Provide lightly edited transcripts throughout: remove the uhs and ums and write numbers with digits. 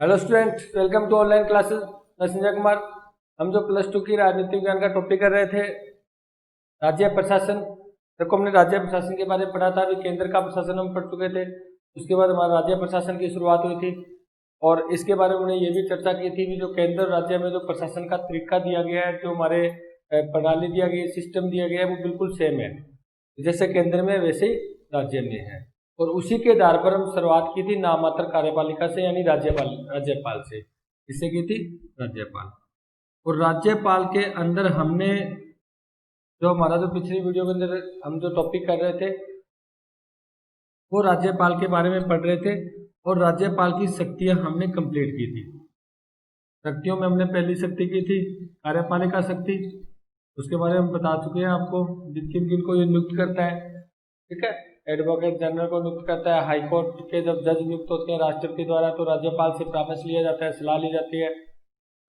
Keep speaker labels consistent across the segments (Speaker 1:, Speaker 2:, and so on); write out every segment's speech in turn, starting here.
Speaker 1: Hello student, welcome to online classes. मैं संजय कुमार। हम जो प्लस टू की राजनीतिक विज्ञान का टॉपिक कर रहे थे, राज्य प्रशासन। देखो, हमने राज्य प्रशासन के बारे में पढ़ा था। अभी केंद्र का प्रशासन हम पढ़ चुके थे। उसके बाद हमारा राज्य प्रशासन की शुरुआत हुई थी और इसके बारे में हमने ये भी चर्चा की थी कि जो केंद्र और राज्य में जो प्रशासन का तरीका दिया गया है, जो हमारे प्रणाली दिया गया है, सिस्टम दिया गया है, वो बिल्कुल सेम है। जैसे केंद्र में वैसे ही राज्य में है। और उसी के आधार पर हम शुरुआत की थी नाममात्र कार्यपालिका से, यानी राज्यपाल से। किससे की थी? राज्यपाल। और राज्यपाल के अंदर हमने जो हमारा जो पिछली वीडियो के अंदर हम जो टॉपिक कर रहे थे, वो राज्यपाल के बारे में पढ़ रहे थे। और राज्यपाल की शक्तियां हमने कंप्लीट की थी। शक्तियों में हमने पहली शक्ति की थी कार्यपालिका शक्ति। उसके बारे में बता चुके हैं आपको, किन किन को ये नियुक्त करता है। ठीक है, एडवोकेट जनरल को नियुक्त करता है। हाई कोर्ट के जब जज नियुक्त होते हैं राष्ट्रपति द्वारा, तो राज्यपाल से परामर्श लिया जाता है, सलाह ली जाती है।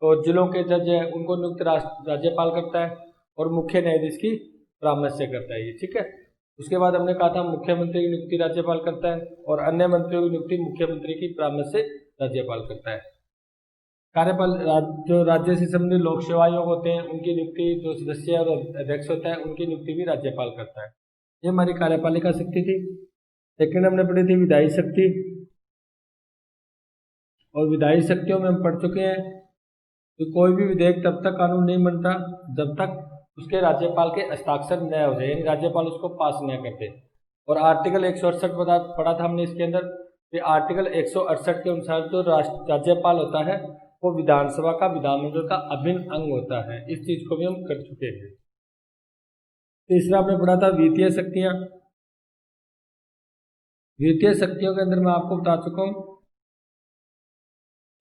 Speaker 1: तो जिलों के जज है उनको नियुक्त राज्यपाल करता है और मुख्य न्यायाधीश की परामर्श से करता है ये। ठीक है, उसके बाद हमने कहा था मुख्यमंत्री की नियुक्ति राज्यपाल करता है और अन्य मंत्रियों की नियुक्ति मुख्यमंत्री की परामर्श से राज्यपाल करता है। कार्यपाल जो राज्य से संबंधित लोक सेवा आयोग होते हैं, उनकी नियुक्ति जो सदस्य और अध्यक्ष होता है उनकी नियुक्ति भी राज्यपाल करता है। ये हमारी कार्यपालिका शक्ति थी। सेकेंड हमने पढ़ी थी विधायी शक्ति। और विधायी शक्तियों में हम पढ़ चुके हैं कि कोई भी विधेयक तब तक कानून नहीं बनता जब तक उसके राज्यपाल के हस्ताक्षर न हो जाए, यानी राज्यपाल उसको पास न करते। और आर्टिकल 168 पढ़ा था हमने इसके अंदर कि आर्टिकल 168 के अनुसार जो राज्यपाल होता है वो विधानसभा का, विधानमंडल का अभिन्न अंग होता है। इस चीज को भी हम कर चुके हैं। तीसरा हमने पढ़ा था वित्तीय शक्तियां। वित्तीय शक्तियों के अंदर मैं आपको बता चुका हूं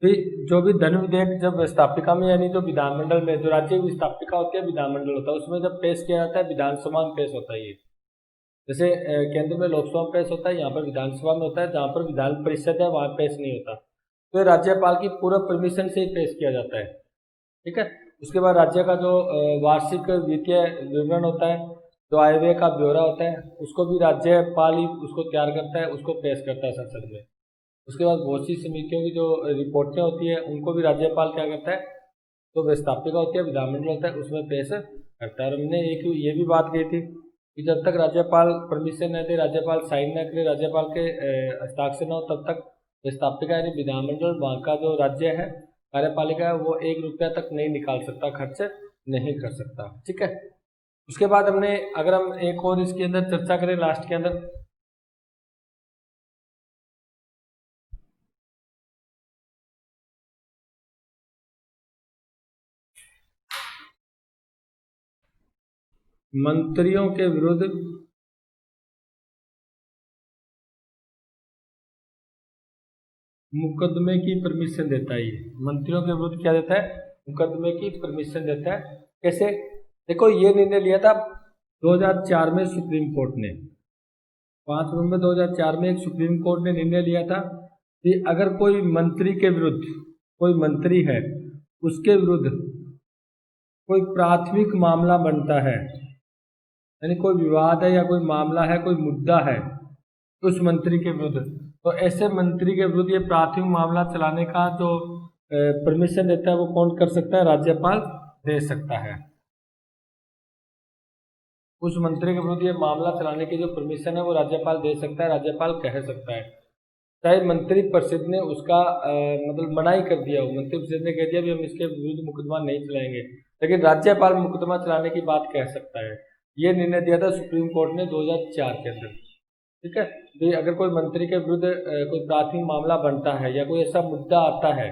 Speaker 1: कि जो भी धन विधेयक जब स्थापिका में, यानी जो विधानमंडल में जो राज्य की स्थापिका होती है, विधानमंडल होता है, उसमें जब पेश किया जाता है विधानसभा में पेश होता है ये। जैसे केंद्र में लोकसभा में पेश होता है, यहाँ पर विधानसभा में होता है। जहाँ पर विधान परिषद है वहाँ पेश नहीं होता। तो ये राज्यपाल की पूरा परमिशन से ही पेश किया जाता है। ठीक है, उसके बाद राज्य का जो वार्षिक वित्तीय विवरण होता है, जो आय व्यय का ब्यौरा होता है, उसको भी राज्यपाल ही उसको तैयार करता है, उसको पेश करता है संसद में। उसके बाद बहुत सी समितियों की जो रिपोर्टें होती है उनको भी राज्यपाल क्या करता है, तो व्यवस्थापिका होती है, विधानमंडल होता है, उसमें पेश करता है। और हमने एक ये भी बात कही थी कि जब तक राज्यपाल परमिशन न दे, राज्यपाल साइन न करे, राज्यपाल के हस्ताक्षर न हो, तब तक व्यवस्थापिका यानी विधानमंडल वहाँ का जो राज्य है, कार्यपालिका है, वो 1 रुपया तक नहीं निकाल सकता, खर्च नहीं कर सकता। ठीक है, उसके बाद हमने, अगर हम एक और इसके अंदर चर्चा करें लास्ट के अंदर, मंत्रियों के विरुद्ध मुकदमे की परमिशन देता है। ये मंत्रियों के विरुद्ध क्या देता है? मुकदमे की परमिशन देता है। कैसे? देखो, ये निर्णय लिया था 2004 में सुप्रीम कोर्ट ने। 5 नवंबर 2004 में एक सुप्रीम कोर्ट ने निर्णय लिया था कि अगर कोई मंत्री के विरुद्ध, कोई मंत्री है उसके विरुद्ध कोई प्राथमिक मामला बनता है, यानी कोई विवाद है या कोई मामला है, कोई मुद्दा है उस मंत्री के विरुद्ध, तो ऐसे मंत्री के विरुद्ध ये प्राथमिक मामला चलाने का जो परमिशन देता है वो कौन कर सकता है? राज्यपाल दे सकता है। उस मंत्री के विरुद्ध ये मामला चलाने की जो परमिशन है वो राज्यपाल दे सकता है, राज्यपाल कह सकता है। चाहे मंत्री परिषद ने उसका मतलब मनाही कर दिया हो, मंत्री परिषद ने कह दिया भी हम इसके विरुद्ध मुकदमा नहीं चलाएंगे, लेकिन राज्यपाल मुकदमा चलाने की बात कह सकता है। ये निर्णय दिया था सुप्रीम कोर्ट ने 2004 के अंदर। ठीक है, तो अगर कोई मंत्री के विरुद्ध कोई प्राथमिक मामला बनता है या कोई ऐसा मुद्दा आता है,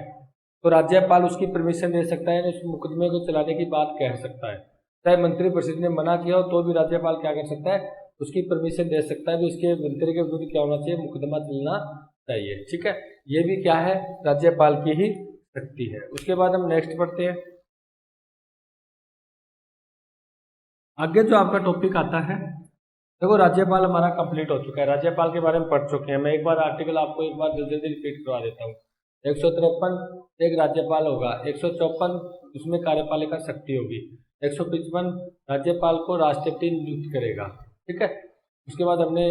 Speaker 1: तो राज्यपाल उसकी परमिशन दे सकता है, उस मुकदमे को चलाने की बात कह सकता है। चाहे मंत्री परिषद ने मना किया हो तो भी राज्यपाल क्या कर सकता है? उसकी परमिशन दे सकता है कि उसके मंत्री के विरुद्ध क्या होना चाहिए? मुकदमा चलना चाहिए। ठीक है, ये भी क्या है? राज्यपाल की ही शक्ति है। उसके बाद हम नेक्स्ट पढ़ते हैं। आगे जो आपका टॉपिक आता है, देखो राज्यपाल हमारा कंप्लीट हो चुका है, राज्यपाल के बारे में पढ़ चुके हैं। मैं एक बार आर्टिकल आपको एक बार जल्दी जल्दी रिपीट करवा देता हूँ। 153 एक राज्यपाल होगा, 154 उसमें कार्यपालिका शक्ति होगी, 155 राज्यपाल को राष्ट्रपति नियुक्त करेगा। ठीक है, उसके बाद हमने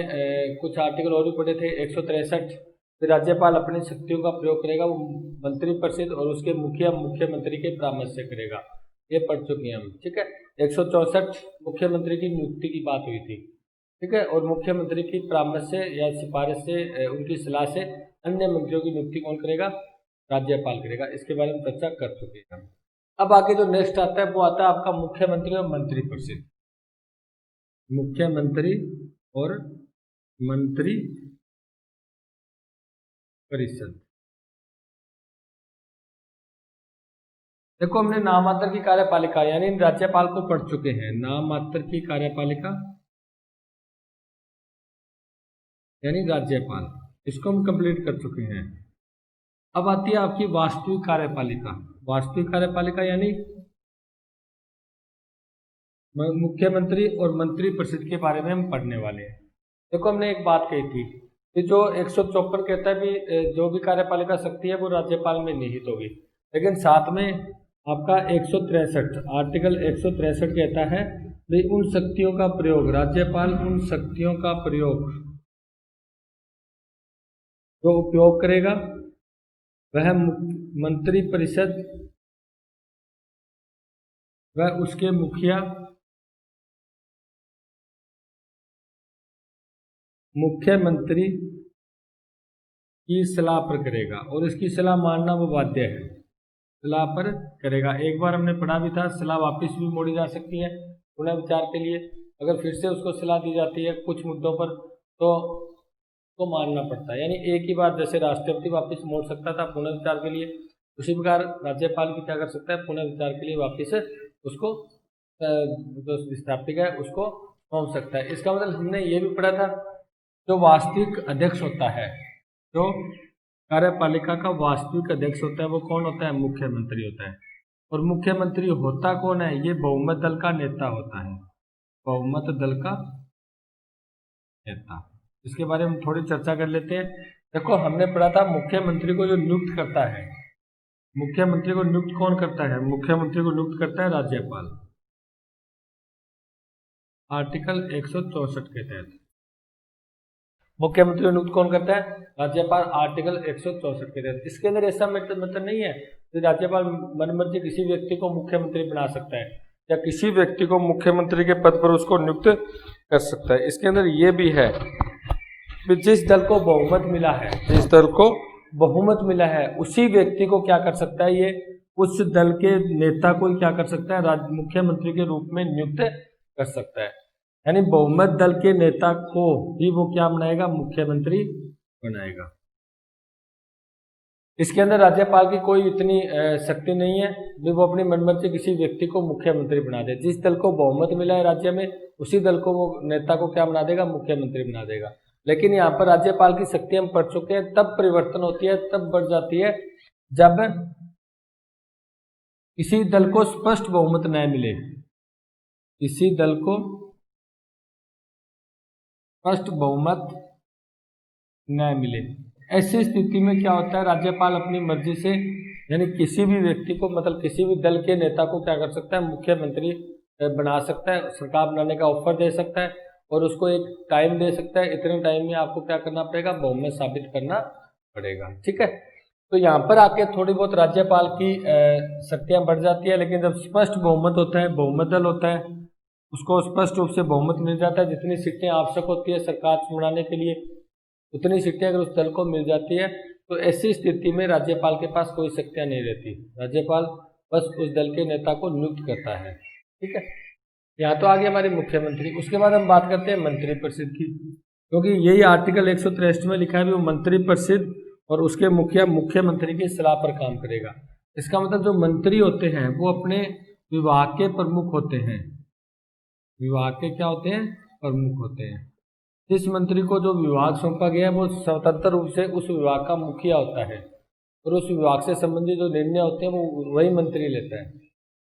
Speaker 1: कुछ आर्टिकल और भी पढ़े थे। 163 फिर राज्यपाल अपनी शक्तियों का प्रयोग करेगा, वो मंत्रिपरिषद और उसके मुखिया मुख्यमंत्री के परामर्श से करेगा। ये पढ़ चुके हैं हम, ठीक है। 164 मुख्यमंत्री की नियुक्ति की बात हुई थी, ठीक है। और मुख्यमंत्री की परामर्श से या सिफारिश से, उनकी सलाह से अन्य मंत्रियों की नियुक्ति कौन करेगा? राज्यपाल करेगा। इसके बारे में चर्चा कर चुके हैं हम। अब आगे जो नेक्स्ट आता है वो आता है आपका मुख्यमंत्री और मंत्रिपरिषद। मुख्यमंत्री और मंत्री परिषद। देखो हमने नाम मात्र की कार्यपालिका यानी राज्यपाल को पढ़ चुके हैं। नाम मात्र की कार्यपालिका यानी राज्यपाल, इसको हम कंप्लीट कर चुके हैं। अब आती है आपकी वास्तविक कार्यपालिका। वास्तविक कार्यपालिका यानी मुख्यमंत्री और मंत्रिपरिषद के बारे में हम पढ़ने वाले हैं। देखो हमने एक बात कही थी कि जो 154 कहता है भी जो भी कार्यपालिका शक्ति है वो राज्यपाल में निहित होगी, लेकिन साथ में आपका 163 आर्टिकल 163 कहता है भाई उन शक्तियों का प्रयोग, राज्यपाल उन शक्तियों का प्रयोग जो उपयोग करेगा वह मंत्रिपरिषद वह उसके मुखिया मुख्यमंत्री की सलाह पर करेगा, और इसकी सलाह मानना वो बाध्य है। सलाह पर करेगा। एक बार हमने पढ़ा भी था, सलाह वापस भी मोड़ी जा सकती है पुनः विचार के लिए। अगर फिर से उसको सलाह दी जाती है कुछ मुद्दों पर तो मानना पड़ता है। यानी एक ही बार जैसे राष्ट्रपति वापस मोड़ सकता था पुनः विचार के लिए, उसी प्रकार राज्यपाल भी क्या कर सकता है, पुनः विचार के लिए वापस उसको जो विस्थापित है उसको सौंप सकता है। इसका मतलब हमने ये भी पढ़ा था जो वास्तविक अध्यक्ष होता है, जो कार्यपालिका का वास्तविक अध्यक्ष होता है वो कौन होता है? मुख्यमंत्री होता है। और मुख्यमंत्री होता कौन है? ये बहुमत दल का नेता होता है, बहुमत दल का नेता। इसके बारे में थोड़ी चर्चा कर लेते हैं। देखो हमने पढ़ा था मुख्यमंत्री को जो नियुक्त करता है, मुख्यमंत्री को नियुक्त कौन करता है? मुख्यमंत्री को नियुक्त करता है राज्यपाल, आर्टिकल 164 के तहत। मुख्यमंत्री को नियुक्त कौन करता है? राज्यपाल, आर्टिकल 164 के तहत। इसके अंदर ऐसा मतलब नहीं है कि राज्यपाल मनमर्जी किसी व्यक्ति को मुख्यमंत्री बना सकता है या किसी व्यक्ति को मुख्यमंत्री के पद पर उसको नियुक्त कर सकता है। इसके अंदर ये भी है कि जिस दल को बहुमत मिला है, जिस दल को बहुमत मिला है उसी व्यक्ति को क्या कर सकता है, ये उस दल के नेता को क्या कर सकता है, मुख्यमंत्री के रूप में नियुक्त कर सकता है। यानी बहुमत दल के नेता को ही वो क्या बनाएगा? मुख्यमंत्री बनाएगा। इसके अंदर राज्यपाल की कोई इतनी शक्ति नहीं है कि वो अपनी मनमर्जी किसी व्यक्ति को मुख्यमंत्री बना दे। जिस दल को बहुमत मिला है राज्य में उसी दल को वो नेता को क्या बना देगा? मुख्यमंत्री बना देगा। लेकिन यहाँ पर राज्यपाल की शक्ति हम पढ़ चुके हैं, तब परिवर्तन होती है, तब बढ़ जाती है जब किसी दल को स्पष्ट बहुमत न मिले, किसी दल को स्पष्ट बहुमत न मिले। ऐसी स्थिति में क्या होता है? राज्यपाल अपनी मर्जी से यानी किसी भी व्यक्ति को, मतलब किसी भी दल के नेता को क्या कर सकता है? मुख्यमंत्री बना सकता है, सरकार बनाने का ऑफर दे सकता है और उसको एक टाइम दे सकता है, इतने टाइम में आपको क्या करना पड़ेगा? बहुमत साबित करना पड़ेगा, ठीक है। तो यहाँ पर आके थोड़ी बहुत राज्यपाल की शक्तियां बढ़ जाती है, लेकिन जब स्पष्ट बहुमत होता है, बहुमत दल होता है, उसको स्पष्ट रूप से बहुमत मिल जाता है, जितनी सीटें आवश्यक होती है सरकार बनाने के लिए उतनी सीटें अगर उस दल को मिल जाती है, तो ऐसी स्थिति में राज्यपाल के पास कोई शक्तियां नहीं रहती। राज्यपाल बस उस दल के नेता को नियुक्त करता है, ठीक है। यहाँ तो आगे हमारे मुख्यमंत्री। उसके बाद हम बात करते हैं मंत्रिपरिषद की, क्योंकि यही आर्टिकल 163 में लिखा है भी वो मंत्रिपरिषद और उसके मुखिया मुख्यमंत्री की सलाह पर काम करेगा। इसका मतलब जो मंत्री होते हैं वो अपने विभाग के प्रमुख होते हैं, विभाग के क्या होते हैं? प्रमुख होते हैं। जिस मंत्री को जो विभाग सौंपा गया है वो स्वतंत्र रूप से उस विभाग का मुखिया होता है और उस विभाग से संबंधित जो निर्णय होते हैं वो वही मंत्री लेता है।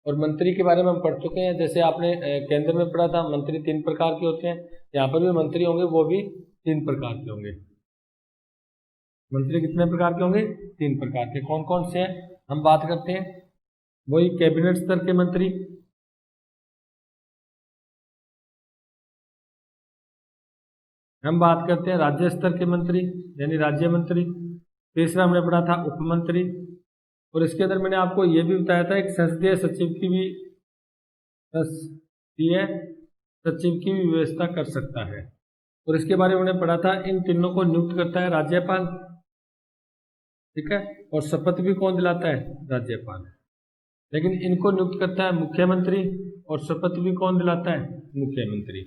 Speaker 1: और मंत्री के बारे में हम पढ़ चुके हैं, जैसे आपने केंद्र में पढ़ा था मंत्री 3 प्रकार के होते हैं, यहाँ पर भी मंत्री होंगे वो भी 3 प्रकार के होंगे। मंत्री कितने प्रकार के होंगे? 3 प्रकार के। कौन कौन से हैं हम बात करते हैं? वही कैबिनेट स्तर के मंत्री, हम बात करते हैं राज्य स्तर के मंत्री यानी राज्य मंत्री, तीसरा हमने पढ़ा था उप मंत्री, और इसके अंदर मैंने आपको ये भी बताया था एक संसदीय सचिव की भी व्यवस्था कर सकता है, और इसके बारे में हमने पढ़ा था इन तीनों को नियुक्त करता है राज्यपाल, ठीक है, और शपथ भी कौन दिलाता है? राज्यपाल। लेकिन इनको नियुक्त करता है मुख्यमंत्री और शपथ भी कौन दिलाता है? मुख्यमंत्री।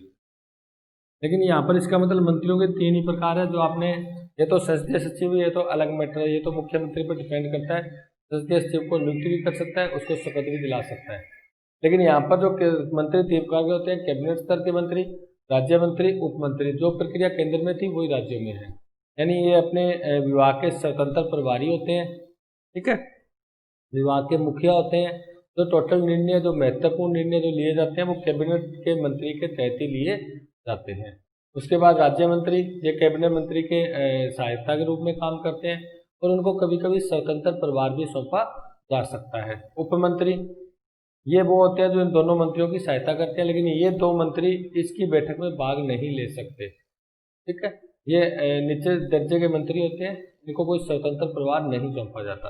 Speaker 1: लेकिन यहाँ पर इसका मतलब मंत्रियों के तीन ही प्रकार है जो आपने, ये तो संसदीय सचिव, ये तो अलग मैटर है, ये तो मुख्यमंत्री पर डिपेंड करता है। संसदीय सचिव को नियुक्त भी कर सकता है, उसको शपथ भी दिला सकता है। लेकिन यहाँ पर जो मंत्री तीन प्रकार के होते हैं, कैबिनेट स्तर के मंत्री, राज्य मंत्री, उप मंत्री। जो प्रक्रिया केंद्र में थी वही राज्यों में है, यानी ये अपने विभाग के स्वतंत्र प्रभारी होते हैं, ठीक है, विभाग के मुखिया होते हैं। जो टोटल निर्णय, जो महत्वपूर्ण निर्णय जो लिए जाते हैं वो कैबिनेट के मंत्री के तहत ही लिए जाते हैं। उसके बाद राज्य मंत्री, ये कैबिनेट मंत्री के सहायता के रूप में काम करते हैं, और उनको कभी कभी स्वतंत्र प्रभार भी सौंपा जा सकता है। उप मंत्री ये वो होते हैं जो इन दोनों मंत्रियों की सहायता करते हैं, लेकिन ये दो मंत्री इसकी बैठक में भाग नहीं ले सकते, ठीक है। ये नीचे दर्जे के मंत्री होते हैं, इनको कोई स्वतंत्र प्रभार नहीं सौंपा जाता।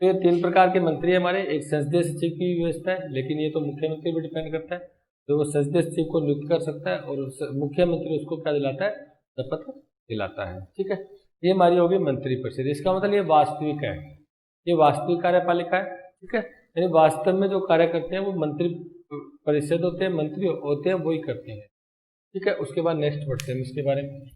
Speaker 1: तो ये तीन प्रकार के मंत्री हमारे, एक संसदीय सचिव की व्यवस्था है, लेकिन ये तो मुख्यमंत्री पर डिपेंड करता है, तो वो संसदीय सचिव को नियुक्त कर सकता है और मुख्यमंत्री उसको क्या दिलाता है? शपथ दिलाता है, ठीक है। ये हमारी होगी मंत्री परिषद। इसका मतलब ये वास्तविक है, ये वास्तविक कार्यपालिका है, ठीक है, यानी वास्तव में जो कार्य करते हैं वो मंत्री परिषद होते हैं, मंत्री होते हैं, वही करते हैं, ठीक है। उसके बाद नेक्स्ट बढ़ते हैं इसके बारे में।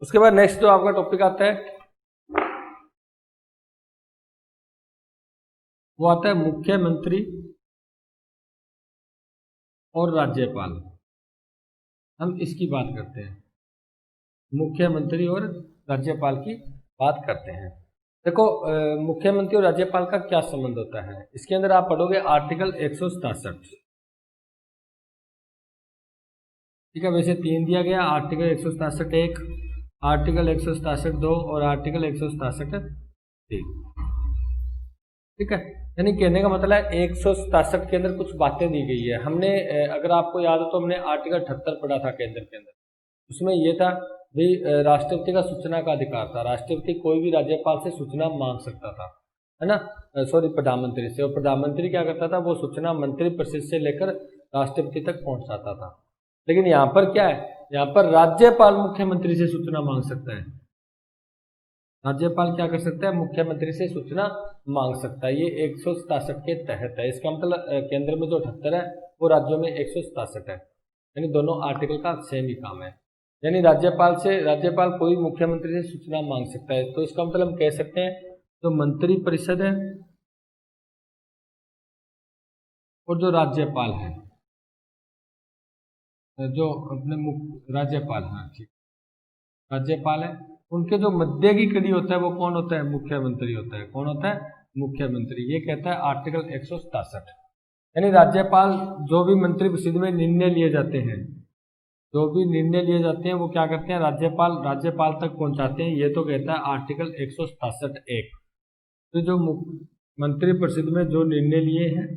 Speaker 1: उसके बाद नेक्स्ट जो आपका टॉपिक आता है वो आता है मुख्यमंत्री और राज्यपाल। हम इसकी बात करते हैं, मुख्यमंत्री और राज्यपाल की बात करते हैं। देखो मुख्यमंत्री और राज्यपाल का क्या संबंध होता है, इसके अंदर आप पढ़ोगे आर्टिकल 167, ठीक है। वैसे तीन दिया गया, आर्टिकल 167(1), आर्टिकल 167(2) और आर्टिकल 167(3), ठीक है। यानी कहने का मतलब है 167 के अंदर कुछ बातें दी गई है। हमने अगर आपको याद हो तो हमने आर्टिकल 78 पढ़ा था केंद्र के अंदर, उसमें यह था भाई राष्ट्रपति का सूचना का अधिकार था, राष्ट्रपति कोई भी राज्यपाल से सूचना मांग सकता था, है ना, सॉरी प्रधानमंत्री से, और प्रधानमंत्री क्या करता था? वो सूचना मंत्री परिषद से लेकर राष्ट्रपति तक पहुंचाता था। लेकिन यहाँ पर क्या है? यहाँ पर राज्यपाल मुख्यमंत्री से सूचना मांग सकता है, राज्यपाल क्या कर सकता है? मुख्यमंत्री से सूचना मांग सकता है। ये 167 के तहत है। इसका मतलब केंद्र में जो 78 है वो राज्यों में 167 है, यानी दोनों आर्टिकल का सेम ही काम है। यानी राज्यपाल कोई मुख्यमंत्री से सूचना मांग सकता है। तो इसका मतलब हम कह सकते हैं जो मंत्री परिषद है और जो राज्यपाल है, जो अपने राज्यपाल, हाँ ठीक, राज्यपाल है, उनके जो मध्य की कड़ी होता है वो कौन होता है? मुख्यमंत्री होता है। कौन होता है? मुख्यमंत्री। ये कहता है आर्टिकल 167। यानी राज्यपाल जो भी मंत्री परिषद में निर्णय लिए जाते हैं, जो भी निर्णय लिए जाते हैं वो क्या करते हैं? राज्यपाल तक पहुंचाते हैं। ये तो कहता है आर्टिकल 167(1). तो जो मंत्री परिषद में जो निर्णय लिए हैं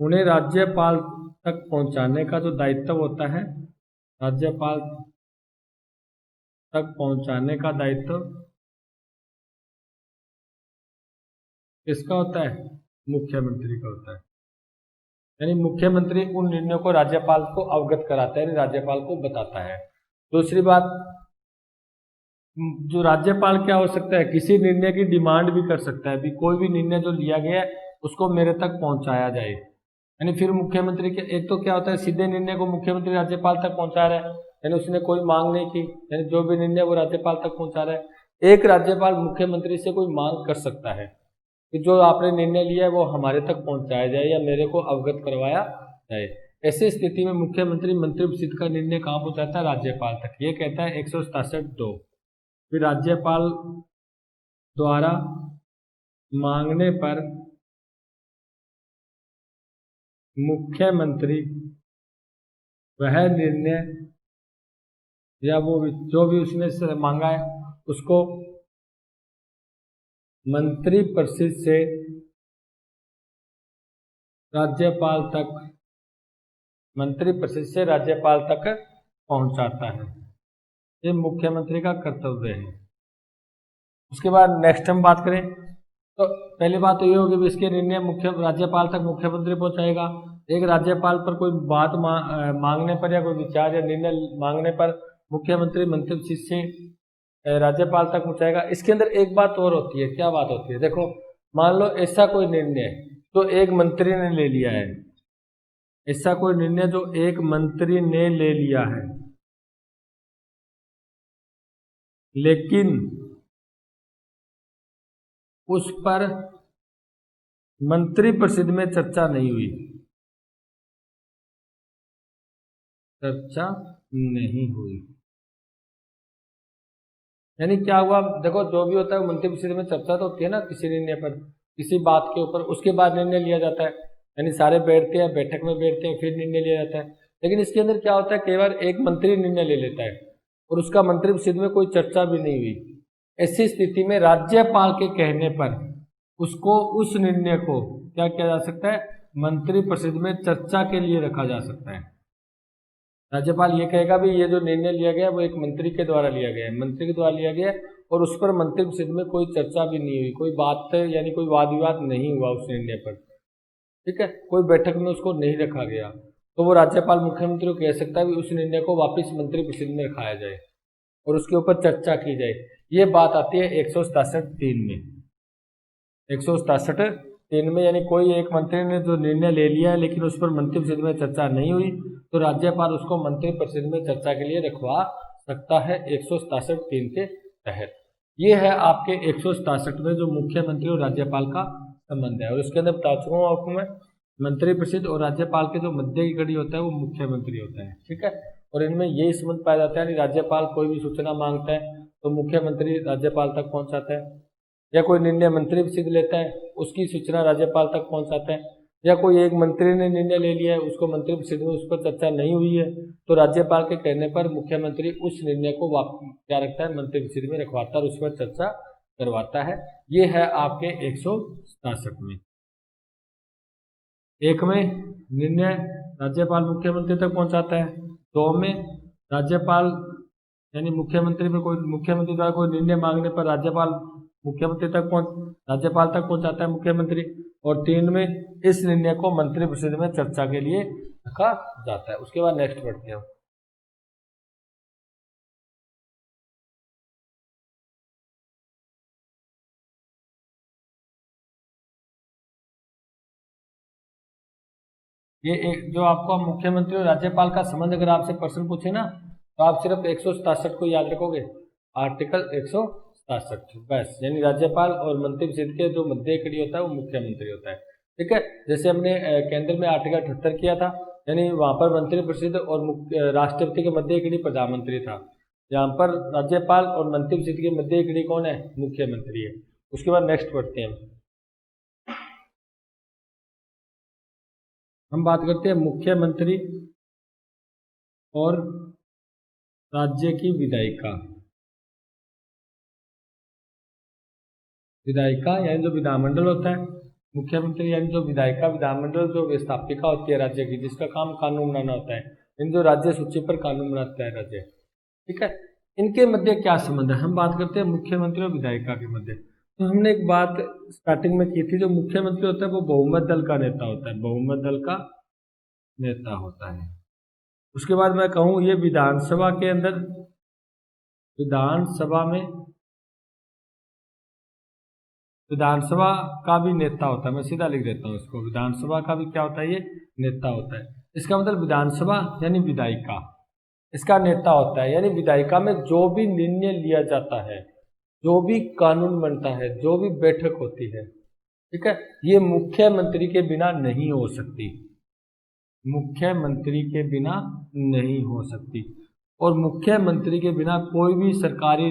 Speaker 1: उन्हें राज्यपाल तक पहुंचाने का जो दायित्व होता है, राज्यपाल तक पहुंचाने का दायित्व किसका होता है? मुख्यमंत्री का होता है। यानी मुख्यमंत्री उन निर्णयों को राज्यपाल को अवगत कराता है, यानी राज्यपाल को बताता है। दूसरी बात, जो राज्यपाल क्या हो सकता है? किसी निर्णय की डिमांड भी कर सकता है, भी कोई भी निर्णय जो लिया गया है उसको मेरे तक पहुंचाया जाए। यानी फिर मुख्यमंत्री के एक तो क्या होता है, सीधे निर्णय को मुख्यमंत्री राज्यपाल तक पहुंचा रहा है, यानी उसने कोई मांग नहीं की, यानी जो भी निर्णय वो राज्यपाल तक पहुंचा रहा है। एक राज्यपाल मुख्यमंत्री से कोई मांग कर सकता है कि जो आपने निर्णय लिया है वो हमारे तक पहुंचाया जाए या मेरे को अवगत करवाया जाए। ऐसी स्थिति में मुख्यमंत्री मंत्रिपरिषद का निर्णय कहाँ पहुंचाता है? राज्यपाल तक। ये कहता है 167(2). फिर राज्यपाल द्वारा मांगने पर मुख्यमंत्री वह निर्णय या वो जो भी उसने मांगा है उसको मंत्री परिषद से राज्यपाल तक, मंत्री परिषद से राज्यपाल तक पहुंचाता है। ये मुख्यमंत्री का कर्तव्य है। उसके बाद नेक्स्ट हम बात करें तो पहली बात तो ये होगी कि इसके निर्णय मुख्य राज्यपाल तक मुख्यमंत्री पहुंचाएगा। एक राज्यपाल पर कोई बात मांगने पर या कोई विचार या निर्णय मांगने पर मुख्यमंत्री मंत्रिपरिषद से राज्यपाल तक पहुंचाएगा। इसके अंदर एक बात और होती है। क्या बात होती है? देखो, मान लो ऐसा कोई निर्णय तो एक मंत्री ने ले लिया है, ऐसा कोई निर्णय जो एक मंत्री ने ले लिया है, लेकिन उस पर मंत्रिपरिषद में चर्चा नहीं हुई, चर्चा नहीं हुई। यानी क्या हुआ? देखो, जो भी होता है मंत्रिपरिषद में चर्चा तो होती है ना, किसी निर्णय पर, किसी बात के ऊपर, उसके बाद निर्णय लिया जाता है। यानी सारे बैठते हैं, बैठक में बैठते हैं, फिर निर्णय लिया जाता है। लेकिन इसके अंदर क्या होता है, कई बार एक मंत्री निर्णय ले लेता है और उसका मंत्रिपरिषद में कोई चर्चा भी नहीं हुई। ऐसी स्थिति में राज्यपाल के कहने पर उसको, उस निर्णय को क्या किया जा सकता है? मंत्रिपरिषद में चर्चा के लिए रखा जा सकता है। राज्यपाल ये कहेगा भी ये जो निर्णय लिया गया वो एक मंत्री के द्वारा लिया गया है, मंत्री के द्वारा लिया गया है और उस पर मंत्रिपरिषद में कोई चर्चा भी नहीं हुई, कोई बात यानी कोई वाद विवाद नहीं हुआ उस निर्णय पर, ठीक है, कोई बैठक में उसको नहीं रखा गया, तो वो राज्यपाल मुख्यमंत्री को कह सकता है कि उस निर्णय को वापस मंत्रिपरिषद में रखाया जाए और उसके ऊपर चर्चा की जाए। ये बात आती है 167(3) में। 167(3) में यानी कोई एक मंत्री ने जो निर्णय ले लिया है लेकिन उस पर मंत्रिपरिषद में चर्चा नहीं हुई तो राज्यपाल उसको मंत्रिपरिषद में चर्चा के लिए रखवा सकता है 167(3) के तहत। ये है आपके 167 में जो मुख्यमंत्री और राज्यपाल का संबंध है। और इसके अंदर बता चुका हूँ आपको मैं, मंत्रिपरिषद और राज्यपाल के जो मध्य की कड़ी होता है वो मुख्यमंत्री होता है, ठीक है। और इनमें यही संबंध पाया जाता है, राज्यपाल कोई भी सूचना मांगता है तो मुख्यमंत्री राज्यपाल तक पहुंचाता है, या कोई निर्णय मंत्रिपरिषद लेता है उसकी सूचना राज्यपाल तक पहुंचाता है, या कोई एक मंत्री ने निर्णय ले लिया है उसको मंत्रिपरिषद में उस पर चर्चा नहीं हुई है तो राज्यपाल के कहने पर मुख्यमंत्री उस निर्णय को क्या रखता है? मंत्रिपरिषद में रखवाता है और उस पर चर्चा करवाता है। ये है आपके 167 में। एक में निर्णय राज्यपाल मुख्यमंत्री तक पहुंचाता है, दो में राज्यपाल यानी मुख्यमंत्री द्वारा कोई निर्णय मांगने पर राज्यपाल तक पहुंचाता है मुख्यमंत्री, और 3 में इस निर्णय को मंत्रिपरिषद में चर्चा के लिए रखा जाता है। उसके बाद नेक्स्ट बढ़ते हैं। ये एक जो आपको मुख्यमंत्री और राज्यपाल का संबंध अगर आपसे प्रश्न पूछे ना तो आप सिर्फ 167 को याद रखोगे, आर्टिकल 167 बस। यानी राज्यपाल और मंत्रिपरिषद के जो मध्य कड़ी होता है वो मुख्यमंत्री होता है, ठीक है। जैसे हमने केंद्र में आर्टिकल 78 किया था, यानी वहां पर मंत्रिपरिषद और राष्ट्रपति के मध्य कड़ी प्रधानमंत्री था। यहाँ पर राज्यपाल और मंत्रिपरिषद के मध्य कड़ी कौन है? मुख्यमंत्री है। उसके बाद नेक्स्ट बढ़ते हैं, हम बात करते हैं मुख्यमंत्री और राज्य की विधायिका। यानी जो विधानमंडल होता है, मुख्यमंत्री यानी जो विधायिका, विधानमंडल जो व्यवस्थापिका होती है राज्य की, जिसका काम कानून बनाना होता है, इन जो राज्य सूची पर कानून बनाता है राज्य, ठीक है। इनके मध्य क्या संबंध है? हम बात करते हैं मुख्यमंत्री और विधायिका के मध्य। तो हमने एक बात स्टार्टिंग में की थी, जो मुख्यमंत्री होता है वो बहुमत दल का नेता होता है, बहुमत दल का नेता होता है। उसके बाद मैं कहूँ ये विधानसभा के अंदर, विधानसभा का भी नेता होता है। मैं सीधा लिख देता हूँ इसको, विधानसभा का भी क्या होता है? ये नेता होता है। इसका मतलब विधानसभा यानी विधायिका इसका नेता होता है, यानी विधायिका में जो भी निर्णय लिया जाता है, जो भी कानून बनता है, जो भी बैठक होती है, ठीक है, ये मुख्यमंत्री के बिना नहीं हो सकती, मुख्यमंत्री के बिना नहीं हो सकती। और मुख्यमंत्री के बिना कोई भी सरकारी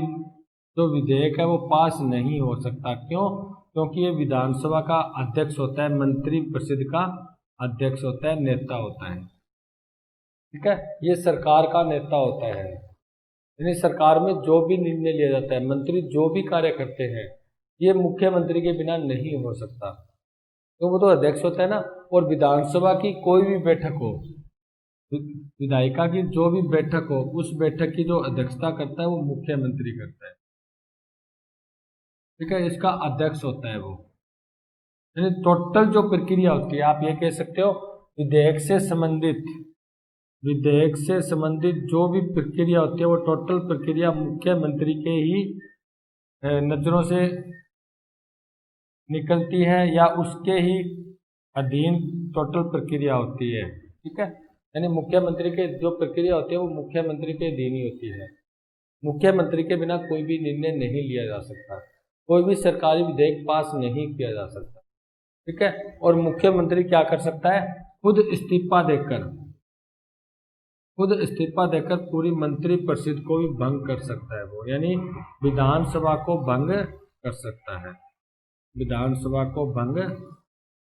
Speaker 1: जो विधेयक है वो पास नहीं हो सकता। क्यों? क्योंकि ये विधानसभा का अध्यक्ष होता है, मंत्रिपरिषद का अध्यक्ष होता है, नेता होता है, ठीक है। ये सरकार का नेता होता है, यानी सरकार में जो भी निर्णय लिया जाता है, मंत्री जो भी कार्य करते हैं, ये मुख्यमंत्री के बिना नहीं हो सकता, तो वो तो अध्यक्ष होता है ना। और विधानसभा की कोई भी बैठक हो, विधायिका की जो भी बैठक हो, उस बैठक की जो अध्यक्षता करता है वो मुख्यमंत्री करता है, ठीक है। इसका अध्यक्ष होता है वो। यानी टोटल जो प्रक्रिया होती है, आप ये कह सकते हो विधेयक से संबंधित जो भी प्रक्रिया होती है वो टोटल प्रक्रिया मुख्यमंत्री के ही नजरों से निकलती है या उसके ही अधीन टोटल प्रक्रिया होती है, ठीक है। यानी मुख्यमंत्री के जो प्रक्रिया होती है वो मुख्यमंत्री के अधीन ही होती है। मुख्यमंत्री के बिना कोई भी निर्णय नहीं लिया जा सकता, कोई भी सरकारी विधेयक पास नहीं किया जा सकता, ठीक है। और मुख्यमंत्री क्या कर सकता है, खुद इस्तीफा देकर पूरी मंत्री परिषद को भी भंग कर सकता है वो, यानी विधानसभा को भंग कर सकता है, विधानसभा को भंग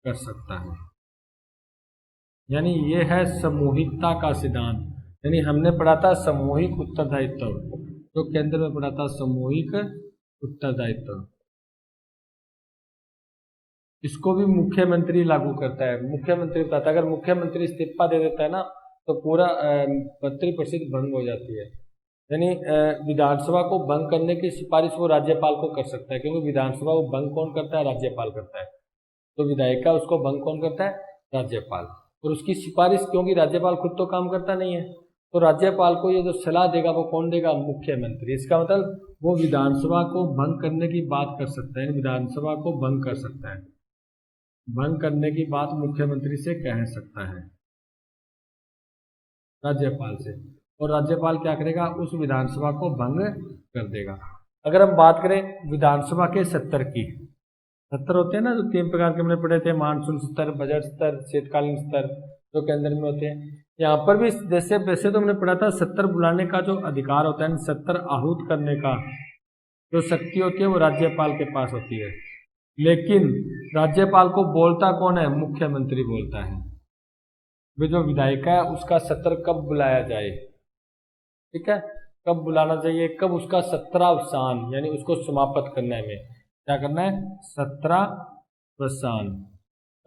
Speaker 1: कर सकता है। यानी ये है समूहिकता का सिद्धांत। यानी हमने पढ़ा था सामूहिक उत्तरदायित्व, तो केंद्र में पढ़ा था सामूहिक उत्तरदायित्व। इसको भी मुख्यमंत्री लागू करता है, मुख्यमंत्री बताता है। अगर मुख्यमंत्री इस्तीफा दे देता है ना तो पूरा मंत्री परिषद भंग हो जाती है। यानी विधानसभा को भंग करने की सिफारिश वो राज्यपाल को कर सकता है, क्योंकि विधानसभा को भंग कौन करता है, राज्यपाल करता है। तो विधायिका उसको भंग कौन करता है, राज्यपाल। और उसकी सिफारिश, क्योंकि राज्यपाल खुद तो काम करता नहीं है, तो राज्यपाल को ये जो सलाह देगा वो कौन देगा, मुख्यमंत्री। इसका मतलब वो विधानसभा को भंग करने की बात कर सकता है, विधानसभा को भंग कर सकता है, भंग करने की बात मुख्यमंत्री से कह सकता है, राज्यपाल से। और राज्यपाल क्या करेगा, उस विधानसभा को भंग कर देगा। अगर हम बात करें विधानसभा के सत्र की, सत्र होते हैं ना जो 3 प्रकार के हमने पढ़े थे, मानसून सत्र, बजट सत्र, शीतकालीन सत्र, जो केंद्र में होते हैं। यहाँ पर भी जैसे वैसे तो हमने पढ़ा था सत्र बुलाने का जो अधिकार होता है, सत्र आहूत करने का जो शक्ति होती है वो राज्यपाल के पास होती है। लेकिन राज्यपाल को बोलता कौन है, मुख्यमंत्री बोलता है। वे जो विधायिका है उसका सत्र कब बुलाया जाए, ठीक है, कब बुलाना चाहिए, कब उसका सत्रावसान यानी उसको समाप्त करना है, में क्या करना है, सत्रावसान